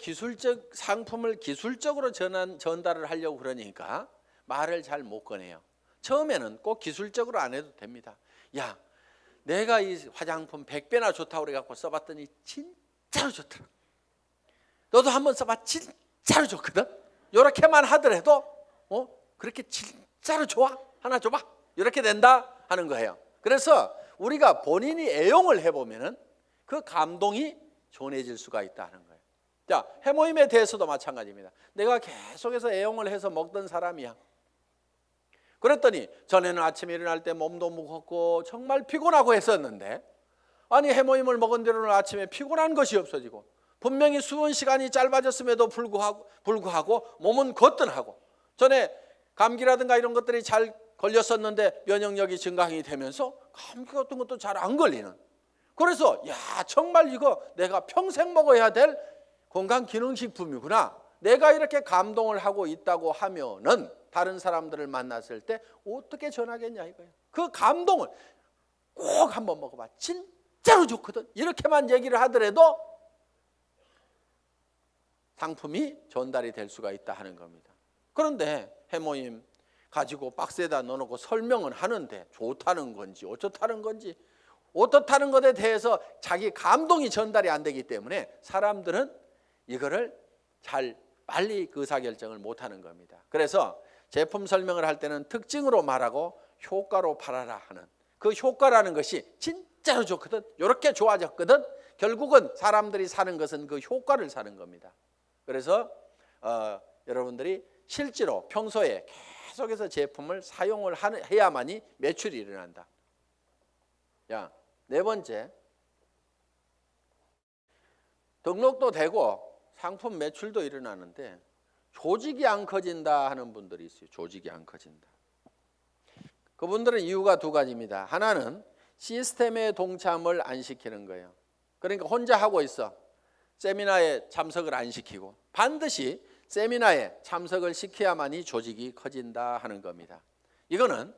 기술적으로 전달을 하려고 그러니까 말을 잘 못 꺼내요. 처음에는 꼭 기술적으로 안 해도 됩니다. 야, 내가 이 화장품 100배나 좋다고 그래갖고 써봤더니 진짜로 좋더라. 너도 한번 써봐. 진짜로 좋거든. 이렇게만 하더라도 그렇게 진짜로 좋아? 하나 줘봐. 이렇게 된다 하는 거예요. 그래서 우리가 본인이 애용을 해보면은 그 감동이 전해질 수가 있다는 거예요. 자, 해모임에 대해서도 마찬가지입니다. 내가 계속해서 애용을 해서 먹던 사람이야. 그랬더니 전에는 아침에 일어날 때 몸도 무겁고 정말 피곤하고 했었는데, 아니 해모임을 먹은 뒤로는 아침에 피곤한 것이 없어지고, 분명히 수분 시간이 짧아졌음에도 불구하고 몸은 거뜬하고, 전에 감기라든가 이런 것들이 잘 걸렸었는데 면역력이 증강이 되면서 감기 같은 것도 잘 안 걸리는, 그래서 야 정말 이거 내가 평생 먹어야 될 건강기능식품이구나, 내가 이렇게 감동을 하고 있다고 하면은 다른 사람들을 만났을 때 어떻게 전하겠냐 이거예요. 그 감동을 꼭 한번 먹어봐, 진짜로 좋거든, 이렇게만 얘기를 하더라도 상품이 전달이 될 수가 있다 하는 겁니다. 그런데 해모임 가지고 박스에다 넣어놓고 설명은 하는데 좋다는 건지 어쩌다는 건지, 어떻다는 것에 대해서 자기 감동이 전달이 안 되기 때문에 사람들은 이거를 잘 빨리 의사결정을 못하는 겁니다. 그래서 제품 설명을 할 때는 특징으로 말하고 효과로 팔아라 하는, 그 효과라는 것이 진짜로 좋거든, 이렇게 좋아졌거든, 결국은 사람들이 사는 것은 그 효과를 사는 겁니다. 그래서 여러분들이 실제로 평소에 계속해서 제품을 사용을 해야만이 매출이 일어난다. 야, 네 번째, 등록도 되고 상품 매출도 일어나는데 조직이 안 커진다 하는 분들이 있어요. 조직이 안 커진다. 그분들은 이유가 두 가지입니다. 하나는 시스템에 동참을 안 시키는 거예요. 그러니까 혼자 하고 있어. 세미나에 참석을 안 시키고, 반드시 세미나에 참석을 시켜야만이 조직이 커진다 하는 겁니다. 이거는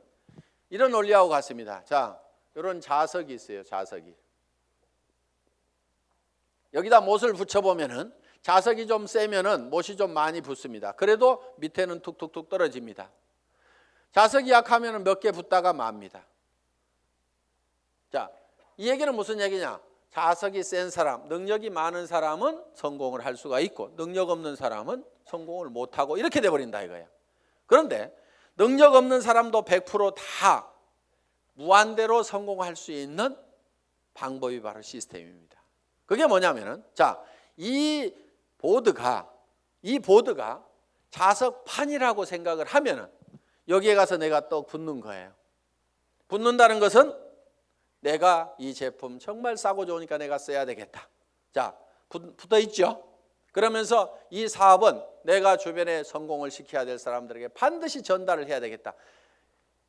이런 원리하고 같습니다. 자, 이런 자석이 있어요. 자석이. 여기다 못을 붙여보면은 자석이 좀 세면은 못이 좀 많이 붙습니다. 그래도 밑에는 툭툭툭 떨어집니다. 자석이 약하면은 몇 개 붙다가 맙니다. 자, 이 얘기는 무슨 얘기냐? 자석이 센 사람, 능력이 많은 사람은 성공을 할 수가 있고, 능력 없는 사람은 성공을 못하고, 이렇게 돼버린다 이거예요. 그런데 능력 없는 사람도 100% 무한대로 성공할 수 있는 방법이 바로 시스템입니다. 그게 뭐냐면은, 자, 이 보드가 자석판이라고 생각을 하면은 여기에 가서 내가 또 붙는 거예요. 붙는다는 것은 내가 이 제품 정말 싸고 좋으니까 내가 써야 되겠다. 자, 붙어 있죠. 그러면서 이 사업은 내가 주변에 성공을 시켜야 될 사람들에게 반드시 전달을 해야 되겠다.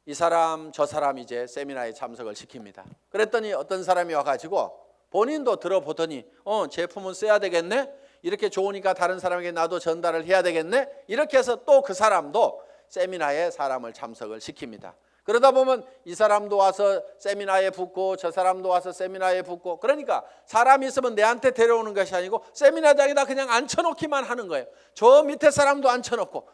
이 사람 저 사람 이제 세미나에 참석을 시킵니다. 그랬더니 어떤 사람이 와가지고 본인도 들어보더니 제품은 써야 되겠네, 이렇게 좋으니까 다른 사람에게 나도 전달을 해야 되겠네, 이렇게 해서 또 그 사람도 세미나에 사람을 참석을 시킵니다. 그러다 보면 이 사람도 와서 세미나에 붙고 저 사람도 와서 세미나에 붙고, 그러니까 사람이 있으면 내한테 데려오는 것이 아니고 세미나장에다 그냥 앉혀놓기만 하는 거예요. 저 밑에 사람도 앉혀놓고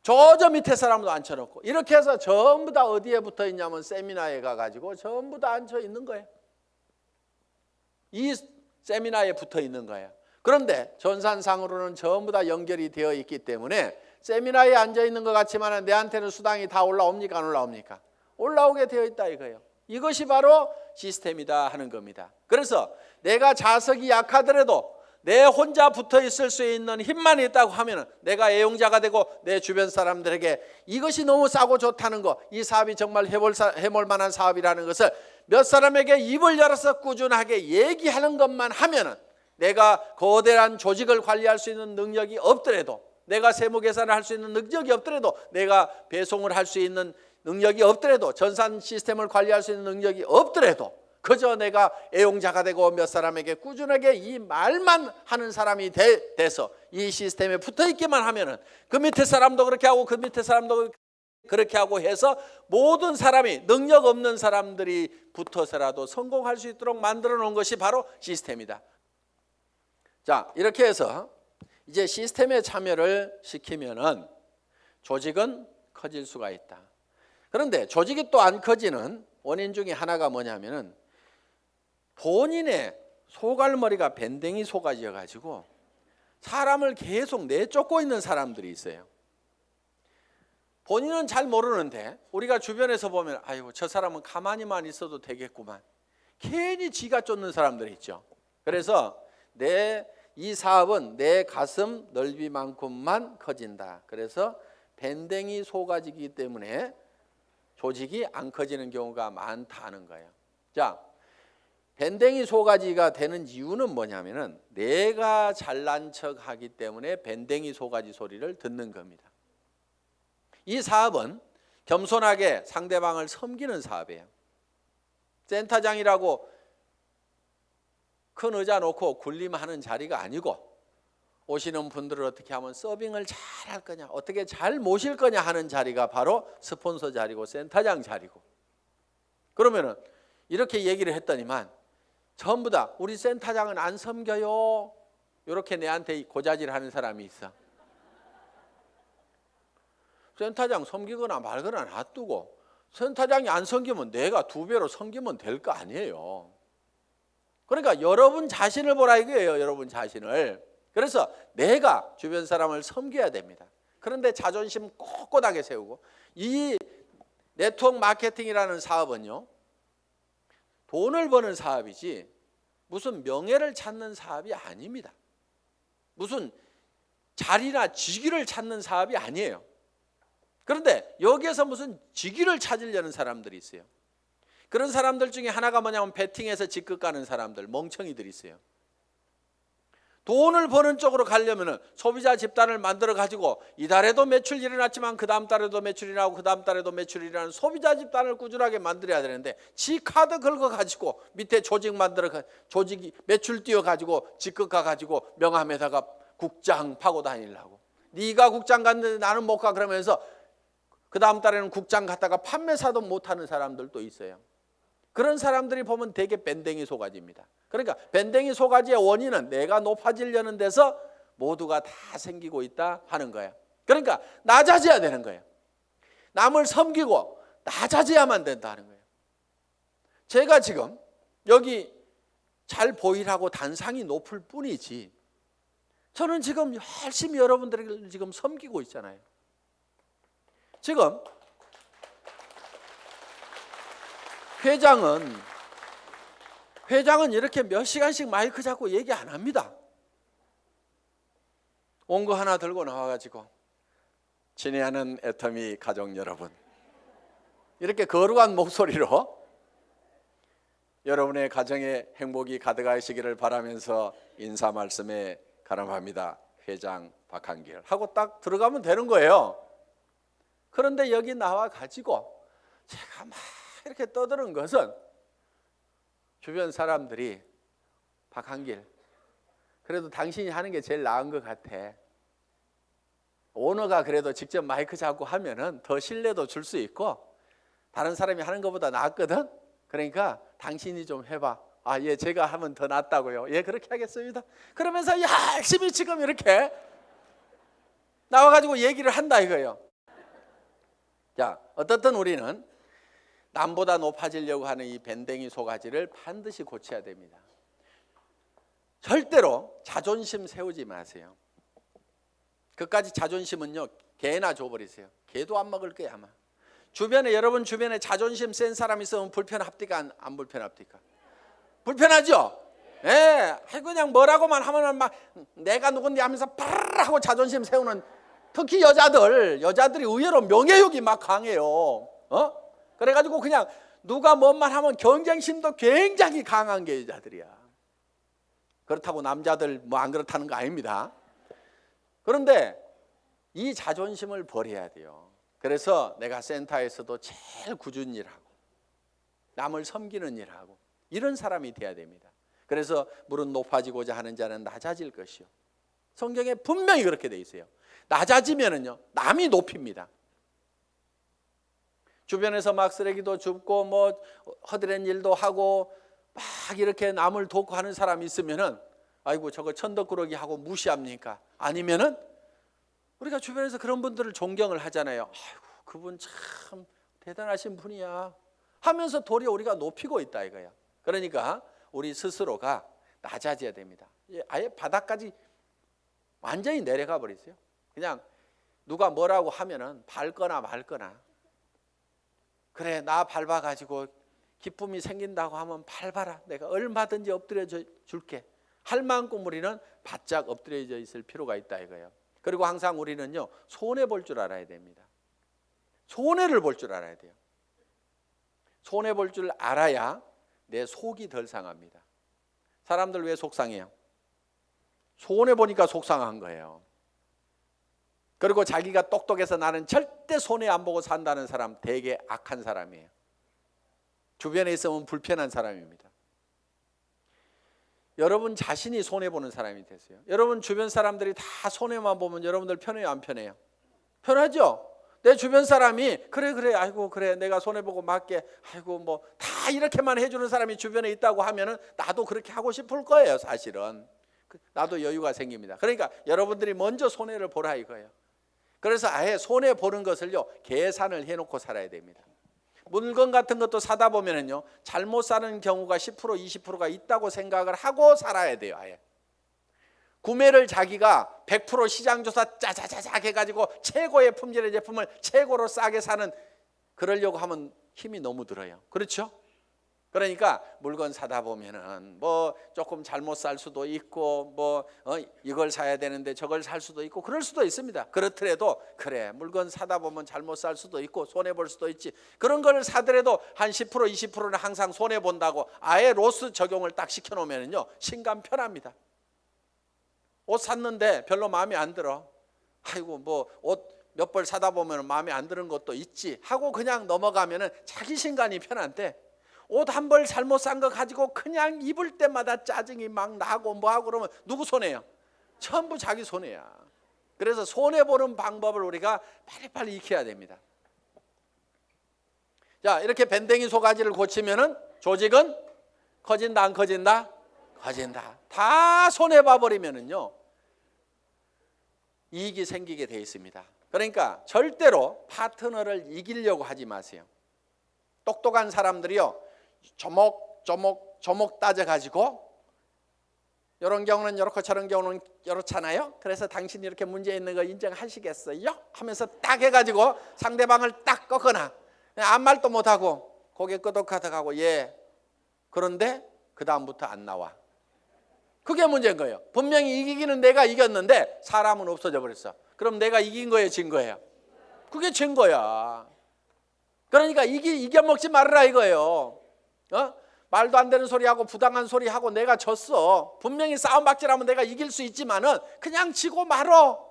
저 밑에 사람도 앉혀놓고, 이렇게 해서 전부 다 어디에 붙어 있냐면 세미나에 가가지고 전부 다 앉혀 있는 거예요. 이 세미나에 붙어 있는 거예요. 그런데 전산상으로는 전부 다 연결이 되어 있기 때문에 세미나에 앉아 있는 것 같지만 내한테는 수당이 다 올라옵니까? 안 올라옵니까? 올라오게 되어 있다 이거예요. 이것이 바로 시스템이다 하는 겁니다. 그래서 내가 자석이 약하더라도 내 혼자 붙어 있을 수 있는 힘만 있다고 하면 내가 애용자가 되고 내 주변 사람들에게 이것이 너무 싸고 좋다는 거, 이 사업이 정말 해볼 만한 사업이라는 것을 몇 사람에게 입을 열어서 꾸준하게 얘기하는 것만 하면은, 내가 거대한 조직을 관리할 수 있는 능력이 없더라도, 내가 세무 계산을 할 수 있는 능력이 없더라도, 내가 배송을 할 수 있는 능력이 없더라도, 전산 시스템을 관리할 수 있는 능력이 없더라도, 그저 내가 애용자가 되고 몇 사람에게 꾸준하게 이 말만 하는 사람이 돼서 이 시스템에 붙어 있기만 하면은 그 밑에 사람도 그렇게 하고 그 밑에 사람도 그렇게 하고 해서 모든 사람이, 능력 없는 사람들이 붙어서라도 성공할 수 있도록 만들어 놓은 것이 바로 시스템이다. 자, 이렇게 해서 이제 시스템에 참여를 시키면은 조직은 커질 수가 있다. 그런데 조직이 또 안 커지는 원인 중에 하나가 뭐냐면은 본인의 소갈머리가 밴댕이 속아져 가지고 사람을 계속 내쫓고 있는 사람들이 있어요. 본인은 잘 모르는데 우리가 주변에서 보면 아이고 저 사람은 가만히만 있어도 되겠구만. 괜히 지가 쫓는 사람들이 있죠. 그래서 이 사업은 내 가슴 넓이만큼만 커진다. 그래서 밴댕이 소가지이기 때문에 조직이 안 커지는 경우가 많다는 거예요. 자, 밴댕이 소가지가 되는 이유는 뭐냐면은 내가 잘난 척하기 때문에 밴댕이 소가지 소리를 듣는 겁니다. 이 사업은 겸손하게 상대방을 섬기는 사업이에요. 센터장이라고 큰 의자 놓고 군림하는 자리가 아니고 오시는 분들을 어떻게 하면 서빙을 잘 할 거냐, 어떻게 잘 모실 거냐 하는 자리가 바로 스폰서 자리고 센터장 자리고. 그러면은 이렇게 얘기를 했더니만 전부 다 우리 센터장은 안 섬겨요. 이렇게 내한테 고자질하는 사람이 있어. 센터장 섬기거나 말거나 놔두고 센터장이 안 섬기면 내가 2배로 섬기면 될 거 아니에요. 그러니까 여러분 자신을 보라 이거예요. 여러분 자신을. 그래서 내가 주변 사람을 섬겨야 됩니다. 그런데 자존심 꼿꼿하게 세우고, 이 네트워크 마케팅이라는 사업은요, 돈을 버는 사업이지 무슨 명예를 찾는 사업이 아닙니다. 무슨 자리나 직위를 찾는 사업이 아니에요. 그런데 여기에서 무슨 직위를 찾으려는 사람들이 있어요. 그런 사람들 중에 하나가 뭐냐면 베팅해서 직급 가는 사람들, 멍청이들이 있어요. 돈을 버는 쪽으로 가려면 소비자 집단을 만들어 가지고 이달에도 매출이 일어났지만 그 다음 달에도 매출이 나고 그 다음 달에도 매출이 일어나는 소비자 집단을 꾸준하게 만들어야 되는데, 지 카드 긁어 가지고 밑에 조직 만들어 조직이 매출 띄워 가지고 직급 가 가지고 명함에다가 국장 파고 다니려고. 네가 국장 갔는데 나는 못 가 그러면서 그 다음 달에는 국장 갔다가 판매사도 못하는 사람들도 있어요. 그런 사람들이 보면 되게 밴댕이 소가지입니다. 그러니까 밴댕이 소가지의 원인은 내가 높아지려는 데서 모두가 다 생기고 있다 하는 거예요. 그러니까 낮아져야 되는 거예요. 남을 섬기고 낮아져야만 된다 하는 거예요. 제가 지금 여기 잘 보이라고 단상이 높을 뿐이지 저는 지금 열심히 여러분들을 지금 섬기고 있잖아요. 지금 회장은 이렇게 몇 시간씩 마이크 잡고 얘기 안 합니다. 온 거 하나 들고 나와가지고 친애하는 애터미 가족 여러분, 이렇게 거룩한 목소리로 여러분의 가정에 행복이 가득하시기를 바라면서 인사 말씀에 가름합니다. 회장 박한길 하고 딱 들어가면 되는 거예요. 그런데 여기 나와가지고 제가 막 이렇게 떠드는 것은 주변 사람들이 박한길, 그래도 당신이 하는 게 제일 나은 것 같아. 오너가 그래도 직접 마이크 잡고 하면은 더 신뢰도 줄 수 있고 다른 사람이 하는 것보다 낫거든. 그러니까 당신이 좀 해봐. 아, 예, 제가 하면 더 낫다고요. 예, 그렇게 하겠습니다. 그러면서 열심히 지금 이렇게 나와가지고 얘기를 한다 이거예요. 자, 어떻든 우리는 남보다 높아지려고 하는 이 밴댕이 소가지를 반드시 고쳐야 됩니다. 절대로 자존심 세우지 마세요. 그까지 자존심은요, 개나 줘버리세요. 개도 안 먹을 거야 아마. 주변에, 여러분 주변에 자존심 센 사람 있으면 불편합니까? 안 불편합니까? 불편하죠? 예, 그냥 뭐라고만 하면은 막 내가 누군데 하면서 파르르 하고 자존심 세우는, 특히 여자들이 의외로 명예욕이 막 강해요. 그래가지고 그냥 누가 뭔 말 하면 경쟁심도 굉장히 강한 게 여자들이야. 그렇다고 남자들 뭐 안 그렇다는 거 아닙니다. 그런데 이 자존심을 버려야 돼요. 그래서 내가 센터에서도 제일 꾸준히 일하고 남을 섬기는 일하고 이런 사람이 돼야 됩니다. 그래서 무릇 높아지고자 하는 자는 낮아질 것이요. 성경에 분명히 그렇게 돼 있어요. 낮아지면은요, 남이 높입니다. 주변에서 막 쓰레기도 줍고 뭐 허드렛 일도 하고 막 이렇게 남을 돕고 하는 사람이 있으면은 아이고 저거 천덕꾸러기 하고 무시합니까? 아니면은 우리가 주변에서 그런 분들을 존경을 하잖아요. 아이고 그분 참 대단하신 분이야 하면서 도리어 우리가 높이고 있다 이거야. 그러니까 우리 스스로가 낮아져야 됩니다. 아예 바닥까지 완전히 내려가 버리세요. 그냥 누가 뭐라고 하면은 밟거나 말거나, 그래 나 밟아가지고 기쁨이 생긴다고 하면 밟아라, 내가 얼마든지 엎드려 줄게 할 만큼 우리는 바짝 엎드려져 있을 필요가 있다 이거예요. 그리고 항상 우리는요, 손해 볼 줄 알아야 됩니다. 손해를 볼 줄 알아야 돼요. 손해 볼 줄 알아야 내 속이 덜 상합니다. 사람들 왜 속상해요? 손해 보니까 속상한 거예요. 그리고 자기가 똑똑해서 나는 절대 손해 안 보고 산다는 사람 되게 악한 사람이에요. 주변에 있으면 불편한 사람입니다. 여러분 자신이 손해보는 사람이 되세요. 여러분 주변 사람들이 다 손해만 보면 여러분들 편해요, 안 편해요? 편하죠? 내 주변 사람이 그래 아이고 그래 내가 손해보고 맞게 아이고 뭐 다 이렇게만 해주는 사람이 주변에 있다고 하면은 나도 그렇게 하고 싶을 거예요. 사실은 나도 여유가 생깁니다. 그러니까 여러분들이 먼저 손해를 보라 이거예요. 그래서 아예 손해 보는 것을요, 계산을 해놓고 살아야 됩니다. 물건 같은 것도 사다 보면은요, 잘못 사는 경우가 10% 20%가 있다고 생각을 하고 살아야 돼요. 아예 구매를 자기가 100% 시장조사 짜자자작 해가지고 최고의 품질의 제품을 최고로 싸게 사는, 그러려고 하면 힘이 너무 들어요. 그렇죠? 그러니까 물건 사다 보면은 뭐 조금 잘못 살 수도 있고 뭐 이걸 사야 되는데 저걸 살 수도 있고 그럴 수도 있습니다. 그렇더라도 그래 물건 사다 보면 잘못 살 수도 있고 손해 볼 수도 있지, 그런 걸 사더라도 한 10% 20%는 항상 손해 본다고 아예 로스 적용을 딱 시켜 놓으면은요, 신감 편합니다. 옷 샀는데 별로 마음에 안 들어, 아이고 뭐 옷 몇 벌 사다 보면 마음에 안 드는 것도 있지 하고 그냥 넘어가면은 자기 신간이 편한데, 옷 한 벌 잘못 산 거 가지고 그냥 입을 때마다 짜증이 막 나고 뭐하고 그러면 누구 손해요? 전부 자기 손해야. 그래서 손해보는 방법을 우리가 빨리빨리 익혀야 됩니다. 자, 이렇게 밴댕이 소가지를 고치면은 조직은 커진다 안 커진다? 커진다. 다 손해봐 버리면은요, 이익이 생기게 돼 있습니다. 그러니까 절대로 파트너를 이기려고 하지 마세요. 똑똑한 사람들이요, 조목 따져가지고 이런 경우는 이렇고 저런 경우는 이렇잖아요. 그래서 당신이 이렇게 문제 있는 거 인정하시겠어요? 하면서 딱 해가지고 상대방을 딱 꺾거나 아무 말도 못하고 고개 끄덕하다가고 예, 그런데 그 다음부터 안 나와. 그게 문제인 거예요. 분명히 이기기는 내가 이겼는데 사람은 없어져 버렸어. 그럼 내가 이긴 거예요, 진 거예요? 그게 진 거야. 그러니까 이겨먹지 말아라 이거예요. 말도 안 되는 소리하고 부당한 소리하고 내가 졌어. 분명히 싸움박질하면 내가 이길 수 있지만은 그냥 지고 말어.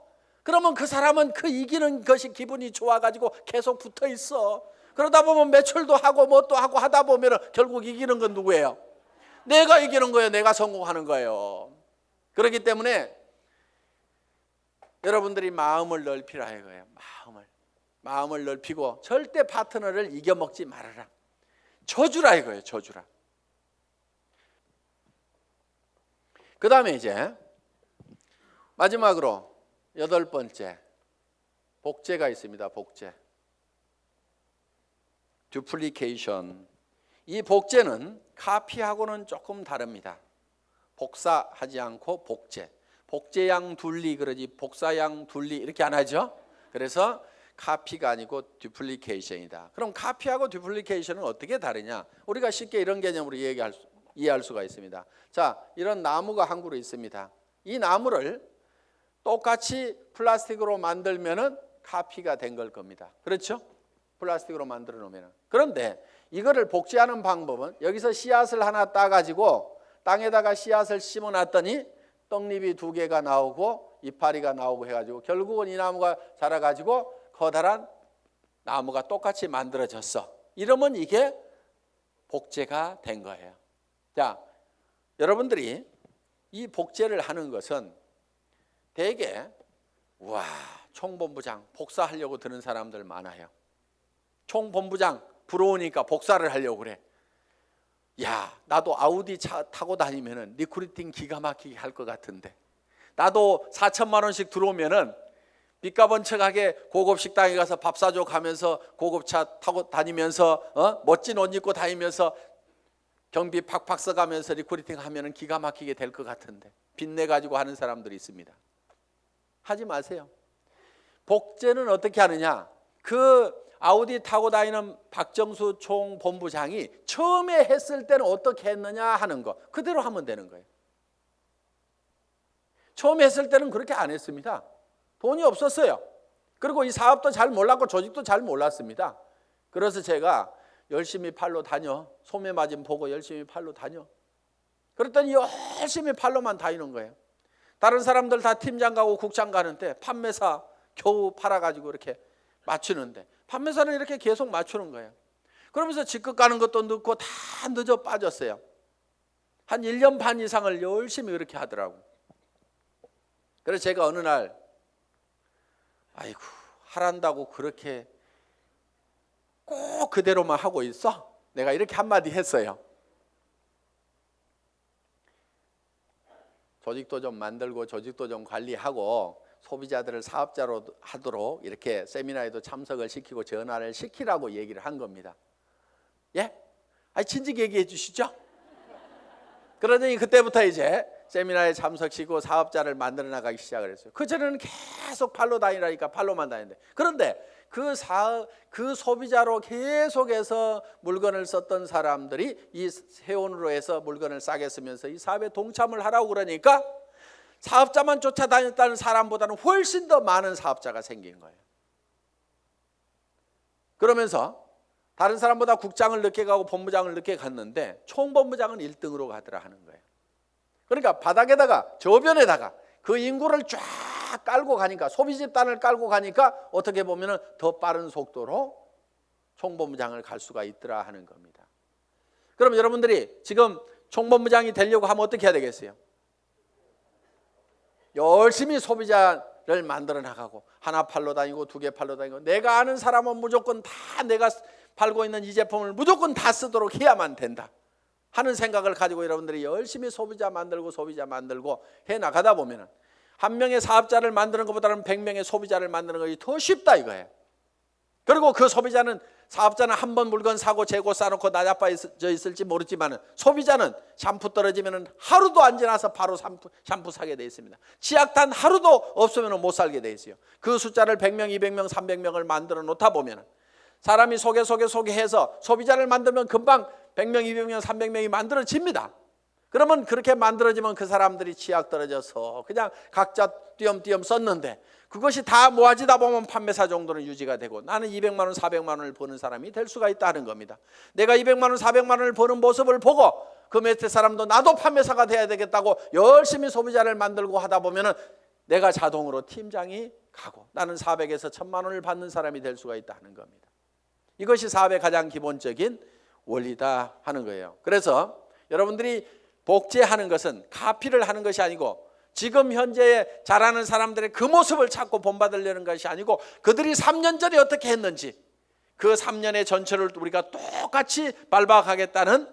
그러면 그 사람은 그 이기는 것이 기분이 좋아가지고 계속 붙어 있어. 그러다 보면 매출도 하고 뭣도 하고 하다 보면 결국 이기는 건 누구예요? 내가 이기는 거예요. 내가 성공하는 거예요. 그렇기 때문에 여러분들이 마음을 넓히라 이거예요. 마음을 넓히고 절대 파트너를 이겨먹지 말아라. 져주라 이거예요. 져주라. 그 다음에 이제 마지막으로 8번째 복제가 있습니다. 복제. 듀플리케이션. 이 복제는 카피하고는 조금 다릅니다. 복사하지 않고 복제. 복제양 둘리 그러지 복사양 둘리 이렇게 안 하죠. 그래서 카피가 아니고 듀플리케이션이다. 그럼 카피하고 듀플리케이션은 어떻게 다르냐? 우리가 쉽게 이런 개념으로 이해할 수가 있습니다. 자, 이런 나무가 한 그루 있습니다. 이 나무를 똑같이 플라스틱으로 만들면은 카피가 된 걸 겁니다. 그렇죠? 플라스틱으로 만들어 놓으면. 그런데 이거를 복제하는 방법은 여기서 씨앗을 하나 따가지고 땅에다가 씨앗을 심어놨더니 떡잎이 2개가 나오고 이파리가 나오고 해가지고 결국은 이 나무가 자라가지고 커다란 나무가 똑같이 만들어졌어. 이러면 이게 복제가 된 거예요. 자, 여러분들이 이 복제를 하는 것은 대개 와, 총본부장 복사하려고 드는 사람들 많아요. 총본부장 부러우니까 복사를 하려고 그래. 야, 나도 아우디 차 타고 다니면은 리크루팅 기가 막히게 할 것 같은데, 나도 4천만 원씩 들어오면은 빚값 번쩍하게 고급 식당에 가서 밥 사줘 가면서 고급차 타고 다니면서 멋진 옷 입고 다니면서 경비 팍팍 써가면서 리크루팅 하면은 기가 막히게 될 것 같은데 빚내 가지고 하는 사람들이 있습니다. 하지 마세요. 복제는 어떻게 하느냐? 그 아우디 타고 다니는 박정수 총본부장이 처음에 했을 때는 어떻게 했느냐 하는 거 그대로 하면 되는 거예요. 처음 했을 때는 그렇게 안 했습니다. 돈이 없었어요. 그리고 이 사업도 잘 몰랐고 조직도 잘 몰랐습니다. 그래서 제가 열심히 팔로 다녀. 소매 맞음 보고 열심히 팔로 다녀. 그랬더니 열심히 팔로만 다니는 거예요. 다른 사람들 다 팀장 가고 국장 가는데 판매사 겨우 팔아가지고 이렇게 맞추는데 판매사는 이렇게 계속 맞추는 거예요. 그러면서 직급 가는 것도 늦고 다 늦어 빠졌어요. 한 1년 반 이상을 열심히 그렇게 하더라고. 그래서 제가 어느 날 아이고 하란다고 그렇게 꼭 그대로만 하고 있어? 내가 이렇게 한마디 했어요. 조직도 좀 만들고 조직도 좀 관리하고 소비자들을 사업자로 하도록 이렇게 세미나에도 참석을 시키고 전화를 시키라고 얘기를 한 겁니다. 예? 아니 진즉 얘기해 주시죠. 그러더니 그때부터 이제 세미나에 참석시키고 사업자를 만들어 나가기 시작을 했어요. 그전에는 계속 팔로 다니라니까 팔로만 다니는데 그런데 그 소비자로 계속해서 물건을 썼던 사람들이 이 세원으로 해서 물건을 싸게 쓰면서 이 사업에 동참을 하라고 그러니까 사업자만 쫓아다녔다는 사람보다는 훨씬 더 많은 사업자가 생긴 거예요. 그러면서 다른 사람보다 국장을 늦게 가고 본부장을 늦게 갔는데 총본부장은 1등으로 가더라 하는 거예요. 그러니까 바닥에다가 저변에다가 그 인구를 쫙 깔고 가니까 소비 집단을 깔고 가니까 어떻게 보면 더 빠른 속도로 총본부장을 갈 수가 있더라 하는 겁니다. 그럼 여러분들이 지금 총본부장이 되려고 하면 어떻게 해야 되겠어요? 열심히 소비자를 만들어 나가고 하나 팔러 다니고 두 개 팔러 다니고 내가 아는 사람은 무조건 다 내가 팔고 있는 이 제품을 무조건 다 쓰도록 해야만 된다 하는 생각을 가지고 여러분들이 열심히 소비자 만들고 해 나가다 보면은 한 명의 사업자를 만드는 것보다는 100명의 소비자를 만드는 것이 더 쉽다 이거예요. 그리고 그 소비자는 사업자는 한 번 물건 사고 재고 싸놓고 나자빠져 있을지 모르지만 소비자는 샴푸 떨어지면 하루도 안 지나서 바로 샴푸 사게 돼 있습니다. 치약탄 하루도 없으면 못 살게 돼 있어요. 그 숫자를 100명, 200명, 300명을 만들어 놓다 보면 사람이 소개해서 소비자를 만들면 금방 100명, 200명, 300명이 만들어집니다. 그러면 그렇게 만들어지면 그 사람들이 치약 떨어져서 그냥 각자 띄엄띄엄 썼는데 그것이 다 모아지다 보면 판매사 정도는 유지가 되고 나는 200만 원, 400만 원을 버는 사람이 될 수가 있다는 겁니다. 내가 200만 원, 400만 원을 버는 모습을 보고 그 밑에 사람도 나도 판매사가 돼야 되겠다고 열심히 소비자를 만들고 하다 보면 내가 자동으로 팀장이 가고 나는 400에서 1000만 원을 받는 사람이 될 수가 있다는 겁니다. 이것이 사업의 가장 기본적인 원리다 하는 거예요. 그래서 여러분들이 복제하는 것은 카피를 하는 것이 아니고 지금 현재 잘하는 사람들의 그 모습을 찾고 본받으려는 것이 아니고 그들이 3년 전에 어떻게 했는지 그 3년의 전철을 우리가 똑같이 밟아가겠다는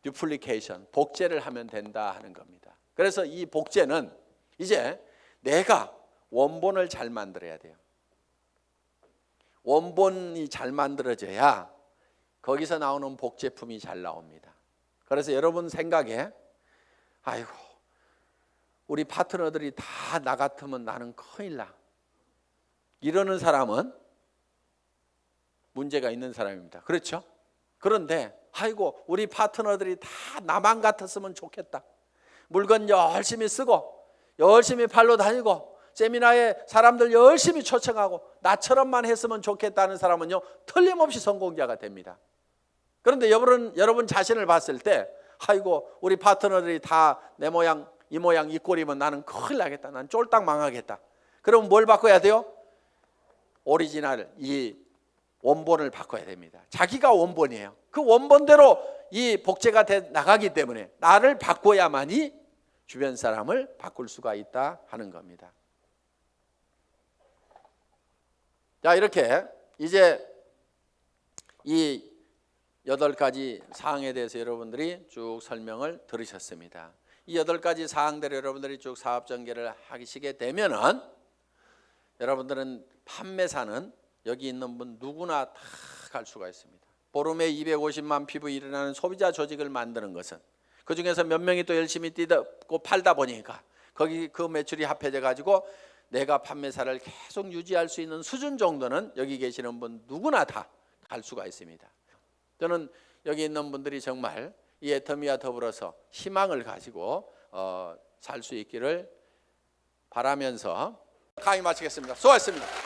듀플리케이션, 복제를 하면 된다 하는 겁니다. 그래서 이 복제는 이제 내가 원본을 잘 만들어야 돼요. 원본이 잘 만들어져야 거기서 나오는 복제품이 잘 나옵니다. 그래서 여러분 생각에 아이고 우리 파트너들이 다 나 같으면 나는 큰일 나 이러는 사람은 문제가 있는 사람입니다. 그렇죠? 그런데 아이고 우리 파트너들이 다 나만 같았으면 좋겠다. 물건 열심히 쓰고 열심히 팔러 다니고 세미나에 사람들 열심히 초청하고 나처럼만 했으면 좋겠다는 사람은요 틀림없이 성공자가 됩니다. 그런데 여러분 자신을 봤을 때 아이고 우리 파트너들이 다 내 모양 이 모양 이 꼴이면 나는 큰일 나겠다. 난 쫄딱 망하겠다. 그럼 뭘 바꿔야 돼요? 오리지널 이 원본을 바꿔야 됩니다. 자기가 원본이에요. 그 원본대로 이 복제가 돼 나가기 때문에 나를 바꿔야만이 주변 사람을 바꿀 수가 있다 하는 겁니다. 자 이렇게 이제 이 8가지 사항에 대해서 여러분들이 쭉 설명을 들으셨습니다. 이 8가지 사항대로 여러분들이 쭉 사업 전개를 하시게 되면은 여러분들은 판매사는 여기 있는 분 누구나 다 갈 수가 있습니다. 보름에 250만 피부 일어나는 소비자 조직을 만드는 것은 그 중에서 몇 명이 또 열심히 뛰고 팔다 보니까 거기 그 매출이 합해져 가지고 내가 판매사를 계속 유지할 수 있는 수준 정도는 여기 계시는 분 누구나 다 갈 수가 있습니다. 저는 여기 있는 분들이 정말 이 애터미와 더불어서 희망을 가지고 살 수 있기를 바라면서 강의 마치겠습니다. 수고하셨습니다.